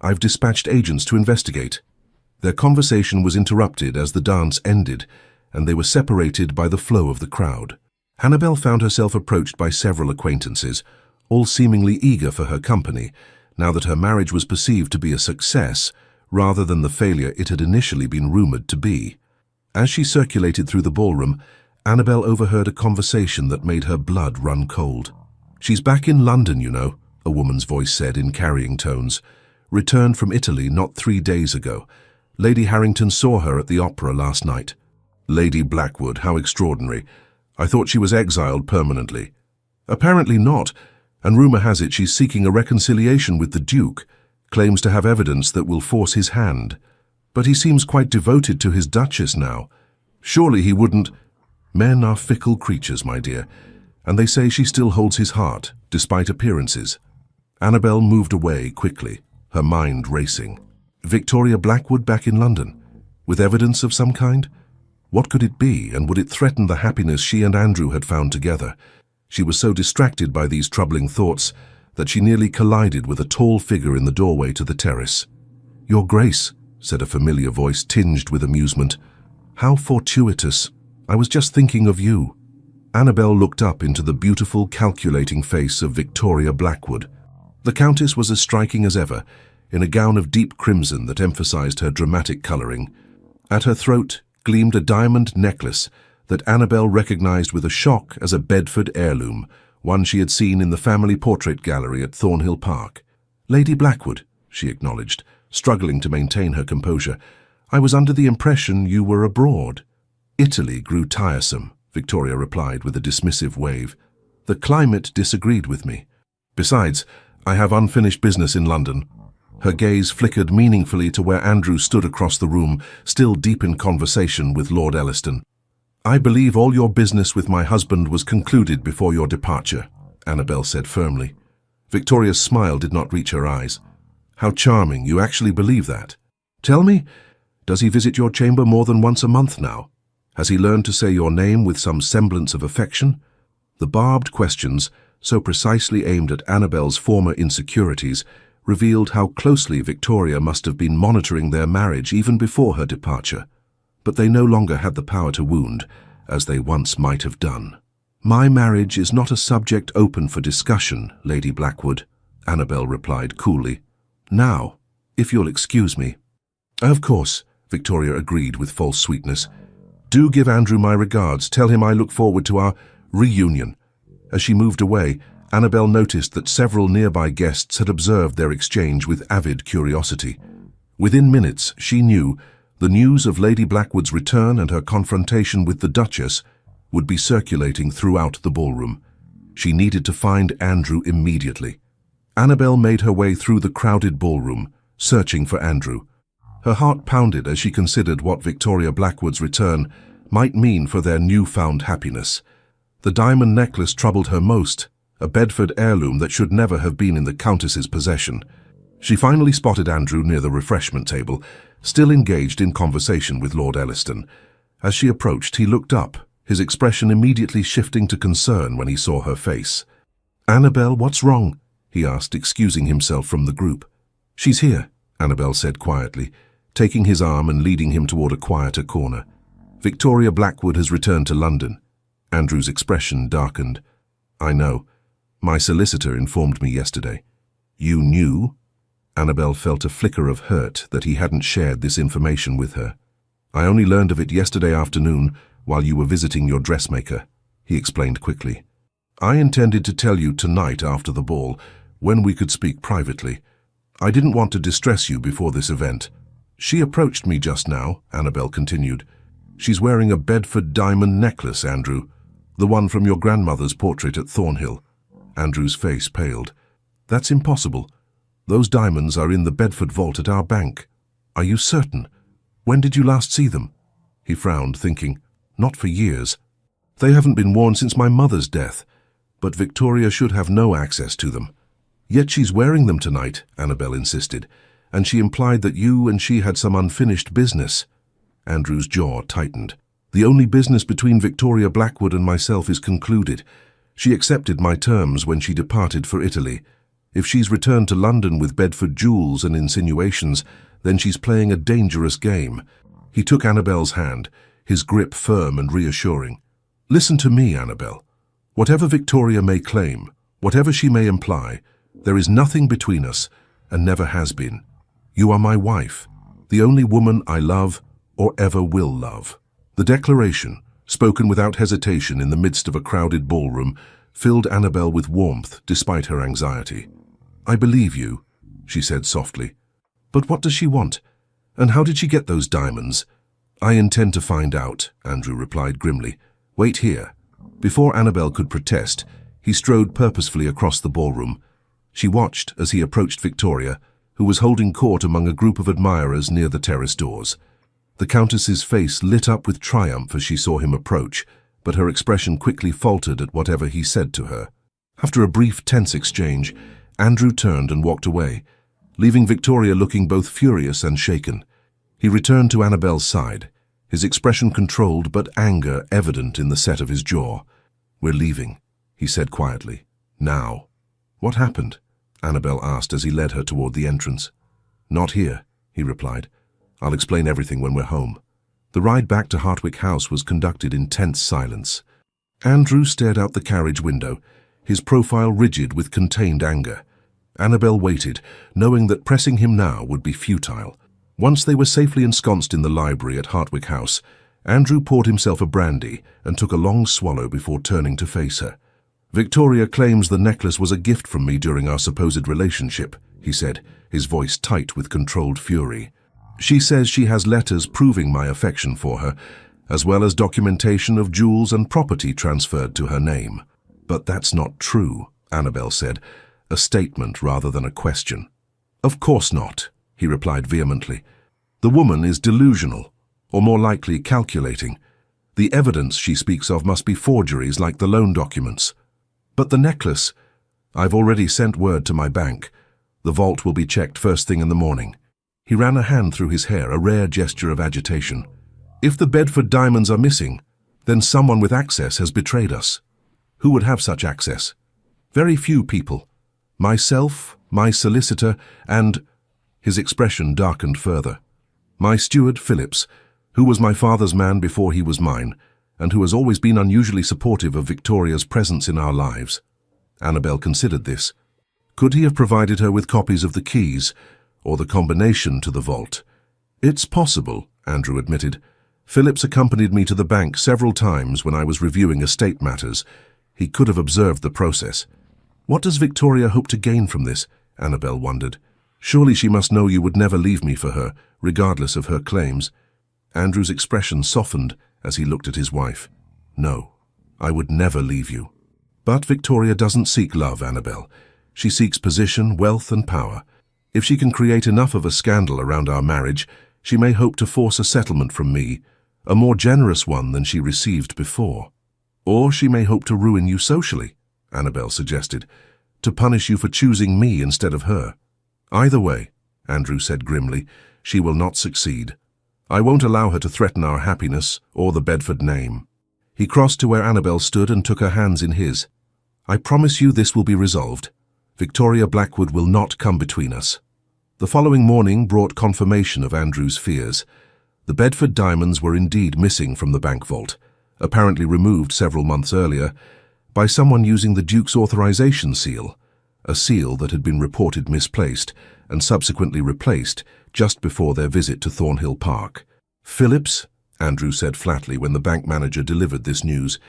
I've dispatched agents to investigate. Their conversation was interrupted as the dance ended, and they were separated by the flow of the crowd. Annabel found herself approached by several acquaintances, all seemingly eager for her company, now that her marriage was perceived to be a success rather than the failure it had initially been rumored to be. As she circulated through the ballroom, Annabel overheard a conversation that made her blood run cold. "She's back in London, you know," a woman's voice said in carrying tones. "Returned from Italy not 3 days ago. Lady Harrington saw her at the opera last night." "Lady Blackwood, how extraordinary. I thought she was exiled permanently." "Apparently not, and rumor has it she's seeking a reconciliation with the Duke, claims to have evidence that will force his hand. But he seems quite devoted to his Duchess now. Surely he wouldn't—" "Men are fickle creatures, my dear, and they say she still holds his heart, despite appearances." Annabel moved away quickly, her mind racing. Victoria Blackwood back in London, with evidence of some kind? What could it be, and would it threaten the happiness she and Andrew had found together? She was so distracted by these troubling thoughts that she nearly collided with a tall figure in the doorway to the terrace. "Your Grace," said a familiar voice tinged with amusement. "How fortuitous. I was just thinking of you." Annabel looked up into the beautiful, calculating face of Victoria Blackwood. The Countess was as striking as ever, in a gown of deep crimson that emphasized her dramatic coloring. At her throat gleamed a diamond necklace that Annabel recognized with a shock as a Bedford heirloom, one she had seen in the family portrait gallery at Thornhill Park. "Lady Blackwood," she acknowledged, struggling to maintain her composure, "I was under the impression you were abroad." "Italy grew tiresome," Victoria replied with a dismissive wave. "The climate disagreed with me. Besides, I have unfinished business in London." Her gaze flickered meaningfully to where Andrew stood across the room, still deep in conversation with Lord Elliston. "I believe all your business with my husband was concluded before your departure," Annabel said firmly. Victoria's smile did not reach her eyes. "How charming, you actually believe that. Tell me, does he visit your chamber more than once a month now? Has he learned to say your name with some semblance of affection?" The barbed questions, so precisely aimed at Annabel's former insecurities, revealed how closely Victoria must have been monitoring their marriage even before her departure. But they no longer had the power to wound, as they once might have done. "My marriage is not a subject open for discussion, Lady Blackwood," Annabel replied coolly. "Now, if you'll excuse me." "Of course," Victoria agreed with false sweetness. "Do give Andrew my regards. Tell him I look forward to our reunion." As she moved away, Annabel noticed that several nearby guests had observed their exchange with avid curiosity. Within minutes, she knew, the news of Lady Blackwood's return and her confrontation with the Duchess would be circulating throughout the ballroom. She needed to find Andrew immediately. Annabel made her way through the crowded ballroom, searching for Andrew. Her heart pounded as she considered what Victoria Blackwood's return might mean for their newfound happiness. The diamond necklace troubled her most, a Bedford heirloom that should never have been in the Countess's possession. She finally spotted Andrew near the refreshment table, still engaged in conversation with Lord Elliston. As she approached, he looked up, his expression immediately shifting to concern when he saw her face. "Annabel, what's wrong?" he asked, excusing himself from the group. "She's here," Annabel said quietly, taking his arm and leading him toward a quieter corner. "Victoria Blackwood has returned to London." Andrew's expression darkened. "I know. My solicitor informed me yesterday." "You knew?" Annabel felt a flicker of hurt that he hadn't shared this information with her. "I only learned of it yesterday afternoon while you were visiting your dressmaker," he explained quickly. "I intended to tell you tonight after the ball, when we could speak privately. I didn't want to distress you before this event. She approached me just now," Annabel continued. "She's wearing a Bedford diamond necklace, Andrew, the one from your grandmother's portrait at Thornhill." Andrew's face paled. "That's impossible. Those diamonds are in the Bedford vault at our bank." "Are you certain? When did you last see them?" He frowned, thinking, Not for years. They haven't been worn since my mother's death, but Victoria should have no access to them. Yet she's wearing them tonight, Annabel insisted, and she implied that you and she had some unfinished business. Andrew's jaw tightened. The only business between Victoria Blackwood and myself is concluded. She accepted my terms when she departed for Italy. If she's returned to London with Bedford jewels and insinuations, then she's playing a dangerous game. He took Annabel's hand, his grip firm and reassuring. Listen to me, Annabel. Whatever Victoria may claim, whatever she may imply, there is nothing between us, and never has been. You are my wife, the only woman I love or ever will love. The declaration, spoken without hesitation in the midst of a crowded ballroom, filled Annabel with warmth despite her anxiety. I believe you, she said softly. But what does she want? And how did she get those diamonds? I intend to find out, Andrew replied grimly. Wait here. Before Annabel could protest, he strode purposefully across the ballroom. She watched as he approached Victoria, who was holding court among a group of admirers near the terrace doors. The Countess's face lit up with triumph as she saw him approach, but her expression quickly faltered at whatever he said to her. After a brief, tense exchange, Andrew turned and walked away, leaving Victoria looking both furious and shaken. He returned to Annabel's side, his expression controlled but anger evident in the set of his jaw. We're leaving, he said quietly. Now. What happened? Annabel asked as he led her toward the entrance. Not here, he replied. I'll explain everything when we're home. The ride back to Hartwick House was conducted in tense silence. Andrew stared out the carriage window, his profile rigid with contained anger. Annabel waited, knowing that pressing him now would be futile. Once they were safely ensconced in the library at Hartwick House, Andrew poured himself a brandy and took a long swallow before turning to face her. Victoria claims the necklace was a gift from me during our supposed relationship, he said, his voice tight with controlled fury. She says she has letters proving my affection for her, as well as documentation of jewels and property transferred to her name. But that's not true, Annabel said, a statement rather than a question. Of course not, he replied vehemently. The woman is delusional, or more likely calculating. The evidence she speaks of must be forgeries like the loan documents. But the necklace, I've already sent word to my bank. The vault will be checked first thing in the morning. He ran a hand through his hair, a rare gesture of agitation. If the Bedford diamonds are missing, then someone with access has betrayed us. Who would have such access? Very few people. Myself, my solicitor, and... His expression darkened further. My steward, Phillips, who was my father's man before he was mine, and who has always been unusually supportive of Victoria's presence in our lives. Annabel considered this. Could he have provided her with copies of the keys, or the combination to the vault? It's possible, Andrew admitted. Phillips accompanied me to the bank several times when I was reviewing estate matters. He could have observed the process. What does Victoria hope to gain from this? Annabel wondered. Surely she must know you would never leave me for her, regardless of her claims. Andrew's expression softened as he looked at his wife. No, I would never leave you. But Victoria doesn't seek love, Annabel. She seeks position, wealth, and power. If she can create enough of a scandal around our marriage, she may hope to force a settlement from me, a more generous one than she received before. Or she may hope to ruin you socially, Annabel suggested, to punish you for choosing me instead of her. Either way, Andrew said grimly, she will not succeed. I won't allow her to threaten our happiness or the Bedford name. He crossed to where Annabel stood and took her hands in his. I promise you this will be resolved. Victoria Blackwood will not come between us. The following morning brought confirmation of Andrew's fears. The Bedford diamonds were indeed missing from the bank vault, apparently removed several months earlier, by someone using the Duke's authorization seal, a seal that had been reported misplaced and subsequently replaced just before their visit to Thornhill Park. Phillips, Andrew said flatly when the bank manager delivered this news.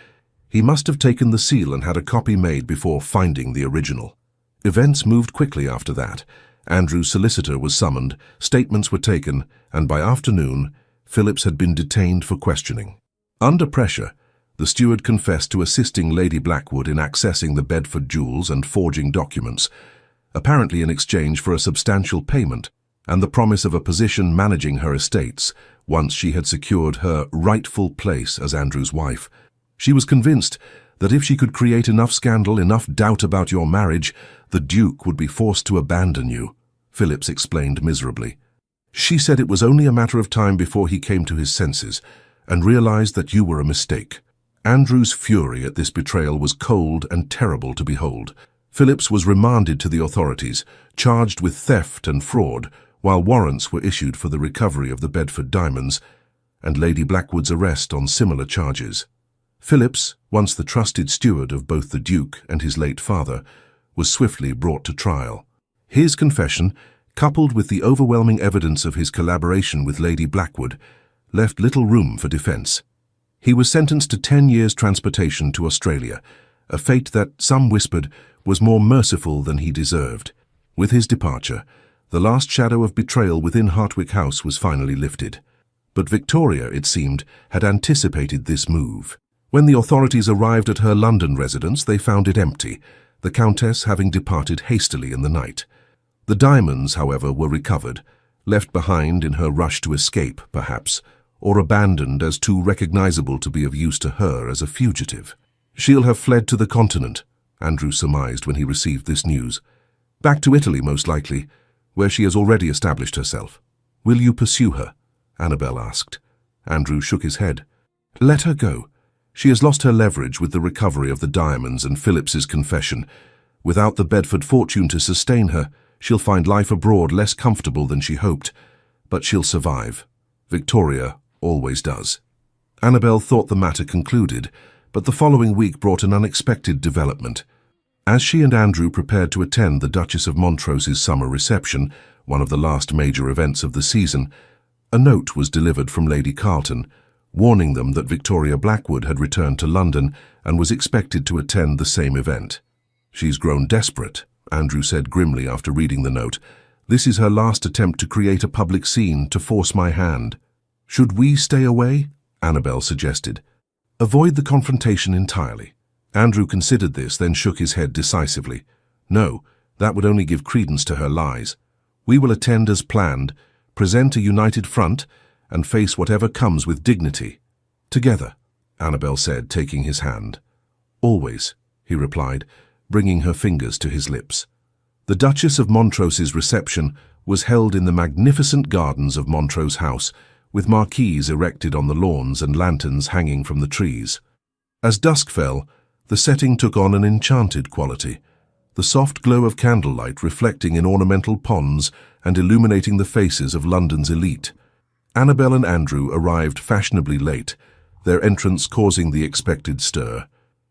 He must have taken the seal and had a copy made before finding the original. Events moved quickly after that. Andrew's solicitor was summoned, statements were taken, and by afternoon, Phillips had been detained for questioning. Under pressure, the steward confessed to assisting Lady Blackwood in accessing the Bedford jewels and forging documents, apparently in exchange for a substantial payment and the promise of a position managing her estates once she had secured her rightful place as Andrew's wife. She was convinced that if she could create enough scandal, enough doubt about your marriage, the Duke would be forced to abandon you, Phillips explained miserably. She said it was only a matter of time before he came to his senses and realized that you were a mistake. Andrew's fury at this betrayal was cold and terrible to behold. Phillips was remanded to the authorities, charged with theft and fraud, while warrants were issued for the recovery of the Bedford diamonds and Lady Blackwood's arrest on similar charges. Phillips, once the trusted steward of both the Duke and his late father, was swiftly brought to trial. His confession, coupled with the overwhelming evidence of his collaboration with Lady Blackwood, left little room for defense. He was sentenced to 10 years transportation to Australia, a fate that, some whispered, was more merciful than he deserved. With his departure, the last shadow of betrayal within Hartwick House was finally lifted. But Victoria, it seemed, had anticipated this move. When the authorities arrived at her London residence, they found it empty, the Countess having departed hastily in the night. The diamonds, however, were recovered, left behind in her rush to escape, perhaps, or abandoned as too recognizable to be of use to her as a fugitive. She'll have fled to the continent, Andrew surmised when he received this news. Back to Italy, most likely, where she has already established herself. Will you pursue her? Annabel asked. Andrew shook his head. Let her go. She has lost her leverage with the recovery of the diamonds and Phillips's confession. Without the Bedford fortune to sustain her, she'll find life abroad less comfortable than she hoped. But she'll survive. Victoria always does. Annabel thought the matter concluded, but the following week brought an unexpected development. As she and Andrew prepared to attend the Duchess of Montrose's summer reception, one of the last major events of the season, a note was delivered from Lady Carlton, warning them that Victoria Blackwood had returned to London and was expected to attend the same event. She's grown desperate, Andrew said grimly after reading the note. This is her last attempt to create a public scene, to force my hand. Should we stay away? Annabel suggested. Avoid the confrontation entirely. Andrew considered this, then shook his head decisively. No, that would only give credence to her lies. We will attend as planned, present a united front, and face whatever comes with dignity. Together, Annabel said, taking his hand. Always, he replied, bringing her fingers to his lips. The Duchess of Montrose's reception was held in the magnificent gardens of Montrose House, with marquees erected on the lawns and lanterns hanging from the trees. As dusk fell, the setting took on an enchanted quality, the soft glow of candlelight reflecting in ornamental ponds and illuminating the faces of London's elite. Annabel and Andrew arrived fashionably late, their entrance causing the expected stir.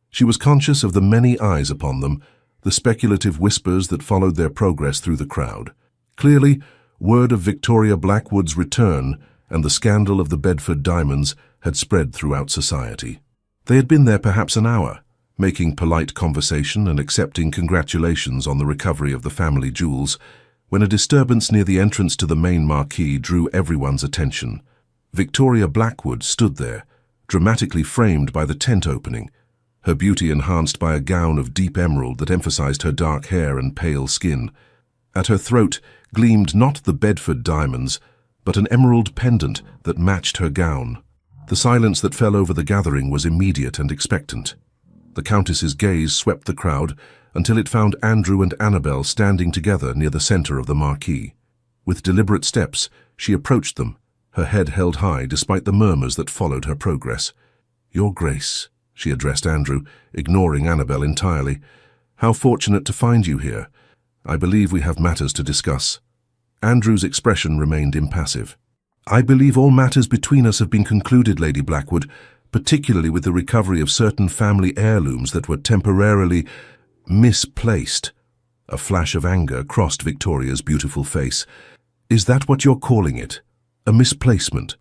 She was conscious of the many eyes upon them, the speculative whispers that followed their progress through the crowd. Clearly, word of Victoria Blackwood's return and the scandal of the Bedford diamonds had spread throughout society. They had been there perhaps an hour, making polite conversation and accepting congratulations on the recovery of the family jewels, when a disturbance near the entrance to the main marquee drew everyone's attention. Victoria Blackwood stood there, dramatically framed by the tent opening, her beauty enhanced by a gown of deep emerald that emphasized her dark hair and pale skin. At her throat gleamed not the Bedford diamonds, but an emerald pendant that matched her gown. The silence that fell over the gathering was immediate and expectant. The Countess's gaze swept the crowd until it found Andrew and Annabel standing together near the center of the marquee. With deliberate steps, she approached them, her head held high despite the murmurs that followed her progress. Your Grace, she addressed Andrew, ignoring Annabel entirely. How fortunate to find you here. I believe we have matters to discuss. Andrew's expression remained impassive. I believe all matters between us have been concluded, Lady Blackwood, particularly with the recovery of certain family heirlooms that were temporarily misplaced. A flash of anger crossed Victoria's beautiful face. Is that what you're calling it? A misplacement?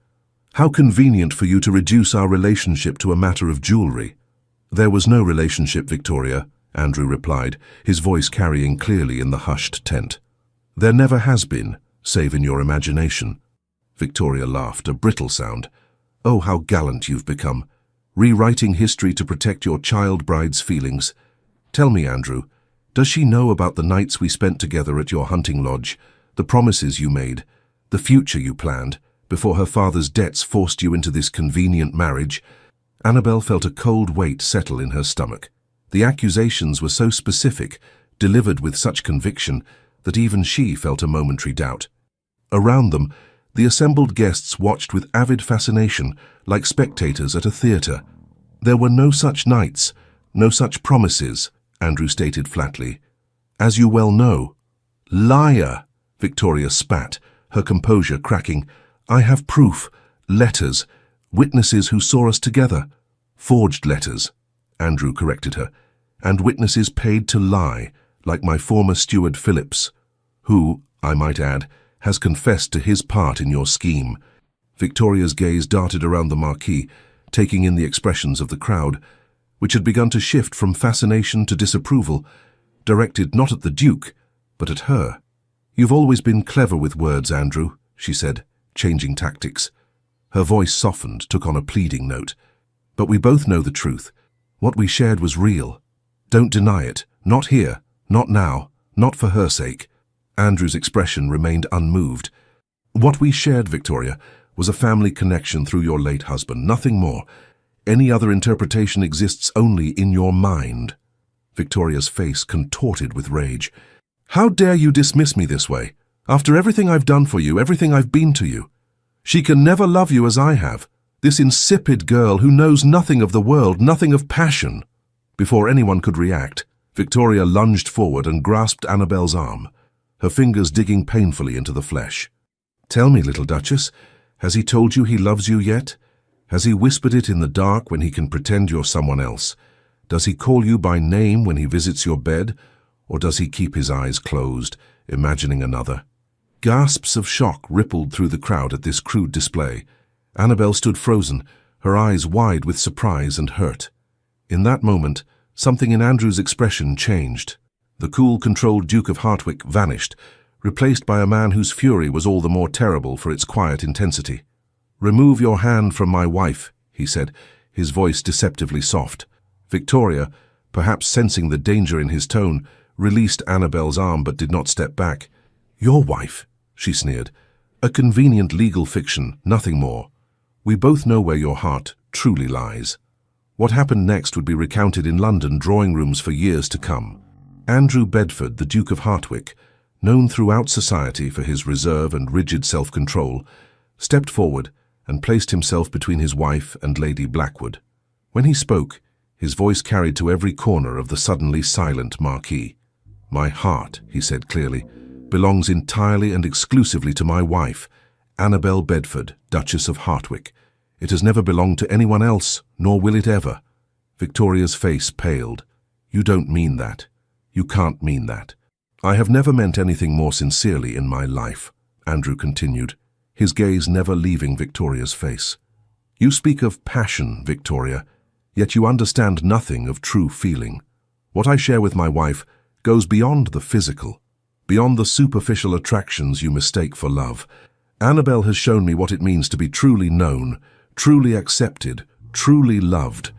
How convenient for you to reduce our relationship to a matter of jewelry. There was no relationship, Victoria, Andrew replied, his voice carrying clearly in the hushed tent. There never has been, save in your imagination. Victoria laughed, a brittle sound. Oh, how gallant you've become, rewriting history to protect your child bride's feelings. Tell me, Andrew, does she know about the nights we spent together at your hunting lodge, the promises you made, the future you planned, before her father's debts forced you into this convenient marriage. Annabel felt a cold weight settle in her stomach. The accusations were so specific, delivered with such conviction, that even she felt a momentary doubt. Around them, the assembled guests watched with avid fascination, like spectators at a theatre. There were no such nights, no such promises, Andrew stated flatly. As you well know. Liar, Victoria spat, her composure cracking. I have proof, letters, witnesses who saw us together. Forged letters, Andrew corrected her, and witnesses paid to lie, like my former steward Phillips, who, I might add, has confessed to his part in your scheme. Victoria's gaze darted around the marquee, taking in the expressions of the crowd, which had begun to shift from fascination to disapproval, directed not at the Duke, but at her. You've always been clever with words, Andrew, she said, changing tactics. Her voice softened, took on a pleading note. But we both know the truth. What we shared was real. Don't deny it. Not here. Not now. Not for her sake. Andrew's expression remained unmoved. What we shared, Victoria, was a family connection through your late husband, nothing more. Any other interpretation exists only in your mind. Victoria's face contorted with rage. How dare you dismiss me this way? After everything I've done for you, everything I've been to you. She can never love you as I have. This insipid girl who knows nothing of the world, nothing of passion. Before anyone could react, Victoria lunged forward and grasped Annabel's arm, her fingers digging painfully into the flesh. Tell me, little Duchess, has he told you he loves you yet? Has he whispered it in the dark when he can pretend you're someone else? Does he call you by name when he visits your bed? Or does he keep his eyes closed, imagining another? Gasps of shock rippled through the crowd at this crude display. Annabel stood frozen, her eyes wide with surprise and hurt. In that moment, something in Andrew's expression changed. The cool, controlled Duke of Hartwick vanished, replaced by a man whose fury was all the more terrible for its quiet intensity. Remove your hand from my wife, he said, his voice deceptively soft. Victoria, perhaps sensing the danger in his tone, released Annabel's arm but did not step back. Your wife, she sneered. A convenient legal fiction, nothing more. We both know where your heart truly lies. What happened next would be recounted in London drawing rooms for years to come. Andrew Bedford, the Duke of Hartwick, known throughout society for his reserve and rigid self-control, stepped forward and placed himself between his wife and Lady Blackwood. When he spoke, his voice carried to every corner of the suddenly silent marquee. My heart, he said clearly, belongs entirely and exclusively to my wife, Annabel Bedford, Duchess of Hartwick. It has never belonged to anyone else, nor will it ever. Victoria's face paled. You don't mean that. You can't mean that. I have never meant anything more sincerely in my life, Andrew continued, his gaze never leaving Victoria's face. You speak of passion, Victoria, yet you understand nothing of true feeling. What I share with my wife goes beyond the physical, beyond the superficial attractions you mistake for love. Annabel has shown me what it means to be truly known, truly accepted, truly loved,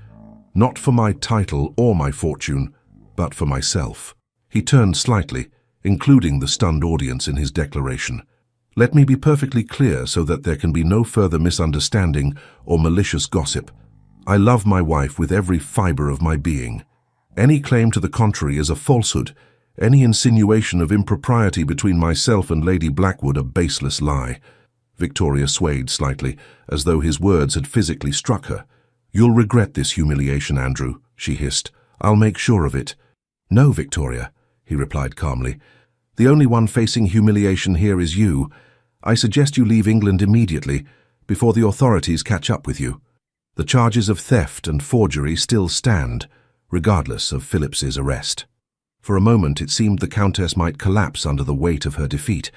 not for my title or my fortune, but for myself. He turned slightly, including the stunned audience in his declaration. Let me be perfectly clear so that there can be no further misunderstanding or malicious gossip. I love my wife with every fiber of my being. Any claim to the contrary is a falsehood, any insinuation of impropriety between myself and Lady Blackwood a baseless lie. Victoria swayed slightly, as though his words had physically struck her. You'll regret this humiliation, Andrew, she hissed. I'll make sure of it. No, Victoria, he replied calmly. The only one facing humiliation here is you. I suggest you leave England immediately, before the authorities catch up with you. The charges of theft and forgery still stand, regardless of Phillips's arrest. For a moment it seemed the Countess might collapse under the weight of her defeat.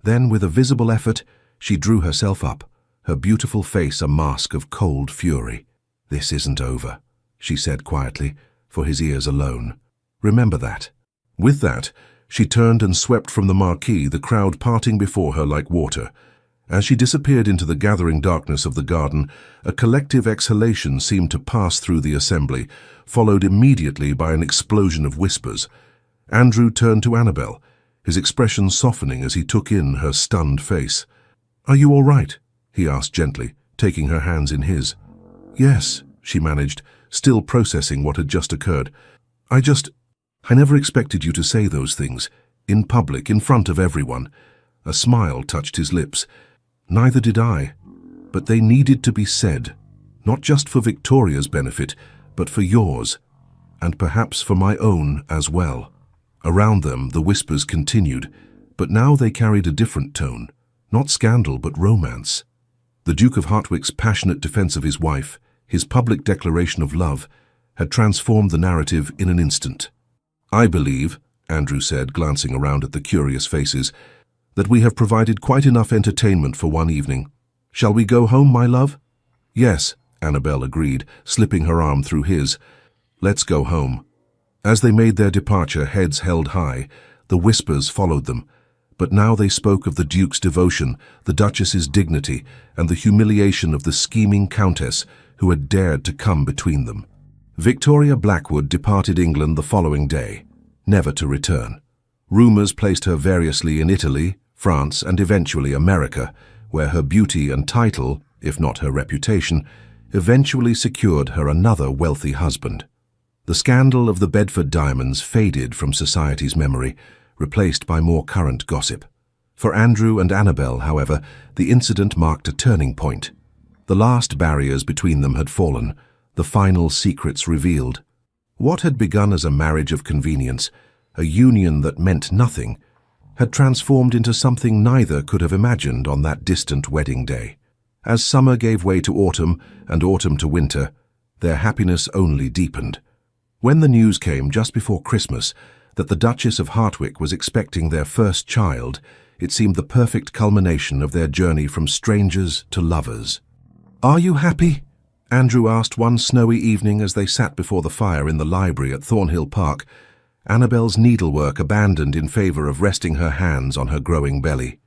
Then, with a visible effort, she drew herself up, her beautiful face a mask of cold fury. This isn't over, she said quietly, for his ears alone. Remember that. With that, she turned and swept from the marquee, the crowd parting before her like water. As she disappeared into the gathering darkness of the garden, a collective exhalation seemed to pass through the assembly, followed immediately by an explosion of whispers. Andrew turned to Annabel, his expression softening as he took in her stunned face. Are you all right? he asked gently, taking her hands in his. Yes, she managed, still processing what had just occurred. I never expected you to say those things, in public, in front of everyone. A smile touched his lips. Neither did I, but they needed to be said, not just for Victoria's benefit, but for yours, and perhaps for my own as well. Around them, the whispers continued, but now they carried a different tone, not scandal but romance. The Duke of Hartwick's passionate defense of his wife, his public declaration of love, had transformed the narrative in an instant. I believe, Andrew said, glancing around at the curious faces, that we have provided quite enough entertainment for one evening. Shall we go home, my love? Yes, Annabel agreed, slipping her arm through his. Let's go home. As they made their departure, heads held high, the whispers followed them. But now they spoke of the Duke's devotion, the Duchess's dignity, and the humiliation of the scheming Countess who had dared to come between them. Victoria Blackwood departed England the following day, never to return. Rumours placed her variously in Italy, France, and eventually America, where her beauty and title, if not her reputation, eventually secured her another wealthy husband. The scandal of the Bedford diamonds faded from society's memory, replaced by more current gossip. For Andrew and Annabel, however, the incident marked a turning point. The last barriers between them had fallen, the final secrets revealed. What had begun as a marriage of convenience, a union that meant nothing, had transformed into something neither could have imagined on that distant wedding day. As summer gave way to autumn and autumn to winter, their happiness only deepened. When the news came just before Christmas that the Duchess of Hartwick was expecting their first child, it seemed the perfect culmination of their journey from strangers to lovers. "Are you happy?" Andrew asked one snowy evening as they sat before the fire in the library at Thornhill Park, Annabel's needlework abandoned in favor of resting her hands on her growing belly.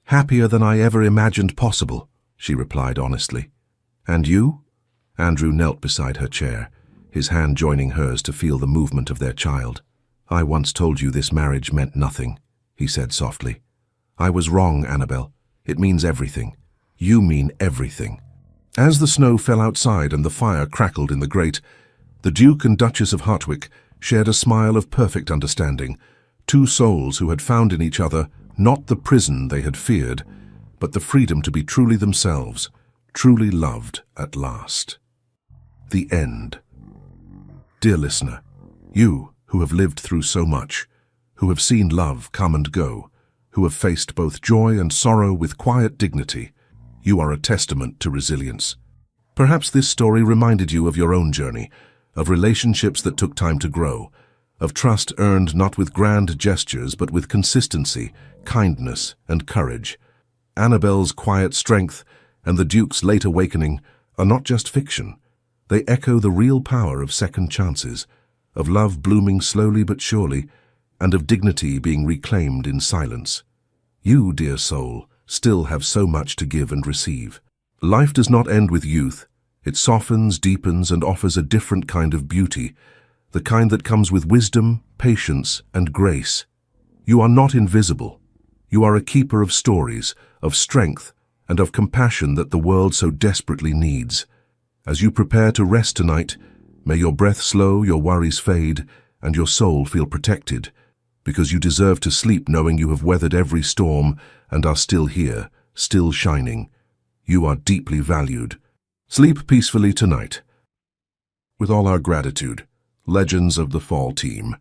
"Happier than I ever imagined possible," she replied honestly. "And you?" Andrew knelt beside her chair, his hand joining hers to feel the movement of their child. "I once told you this marriage meant nothing," he said softly. "I was wrong, Annabel. It means everything. You mean everything." As the snow fell outside and the fire crackled in the grate, the Duke and Duchess of Hartwick shared a smile of perfect understanding, two souls who had found in each other not the prison they had feared, but the freedom to be truly themselves, truly loved at last. The end. Dear listener, you who have lived through so much, who have seen love come and go, who have faced both joy and sorrow with quiet dignity, you are a testament to resilience. Perhaps this story reminded you of your own journey, of relationships that took time to grow, of trust earned not with grand gestures but with consistency, kindness, and courage. Annabel's quiet strength and the Duke's late awakening are not just fiction. They echo the real power of second chances, of love blooming slowly but surely, and of dignity being reclaimed in silence. You, dear soul, still have so much to give and receive. Life does not end with youth. It softens, deepens, and offers a different kind of beauty, the kind that comes with wisdom, patience, and grace. You are not invisible. You are a keeper of stories, of strength, and of compassion that the world so desperately needs. As you prepare to rest tonight, may your breath slow, your worries fade, and your soul feel protected, because you deserve to sleep knowing you have weathered every storm and are still here, still shining. You are deeply valued. Sleep peacefully tonight. With all our gratitude, Legends of the Fall team.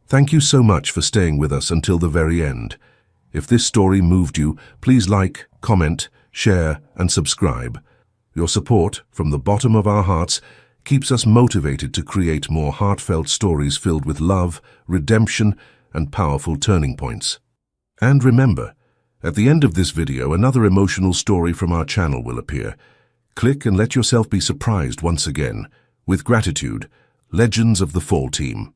Thank you so much for staying with us until the very end. If this story moved you, please like, comment, share, and subscribe. Your support, from the bottom of our hearts, keeps us motivated to create more heartfelt stories filled with love, redemption, and powerful turning points. And remember, at the end of this video, another emotional story from our channel will appear. Click and let yourself be surprised once again. With gratitude, Legends of the Fall team.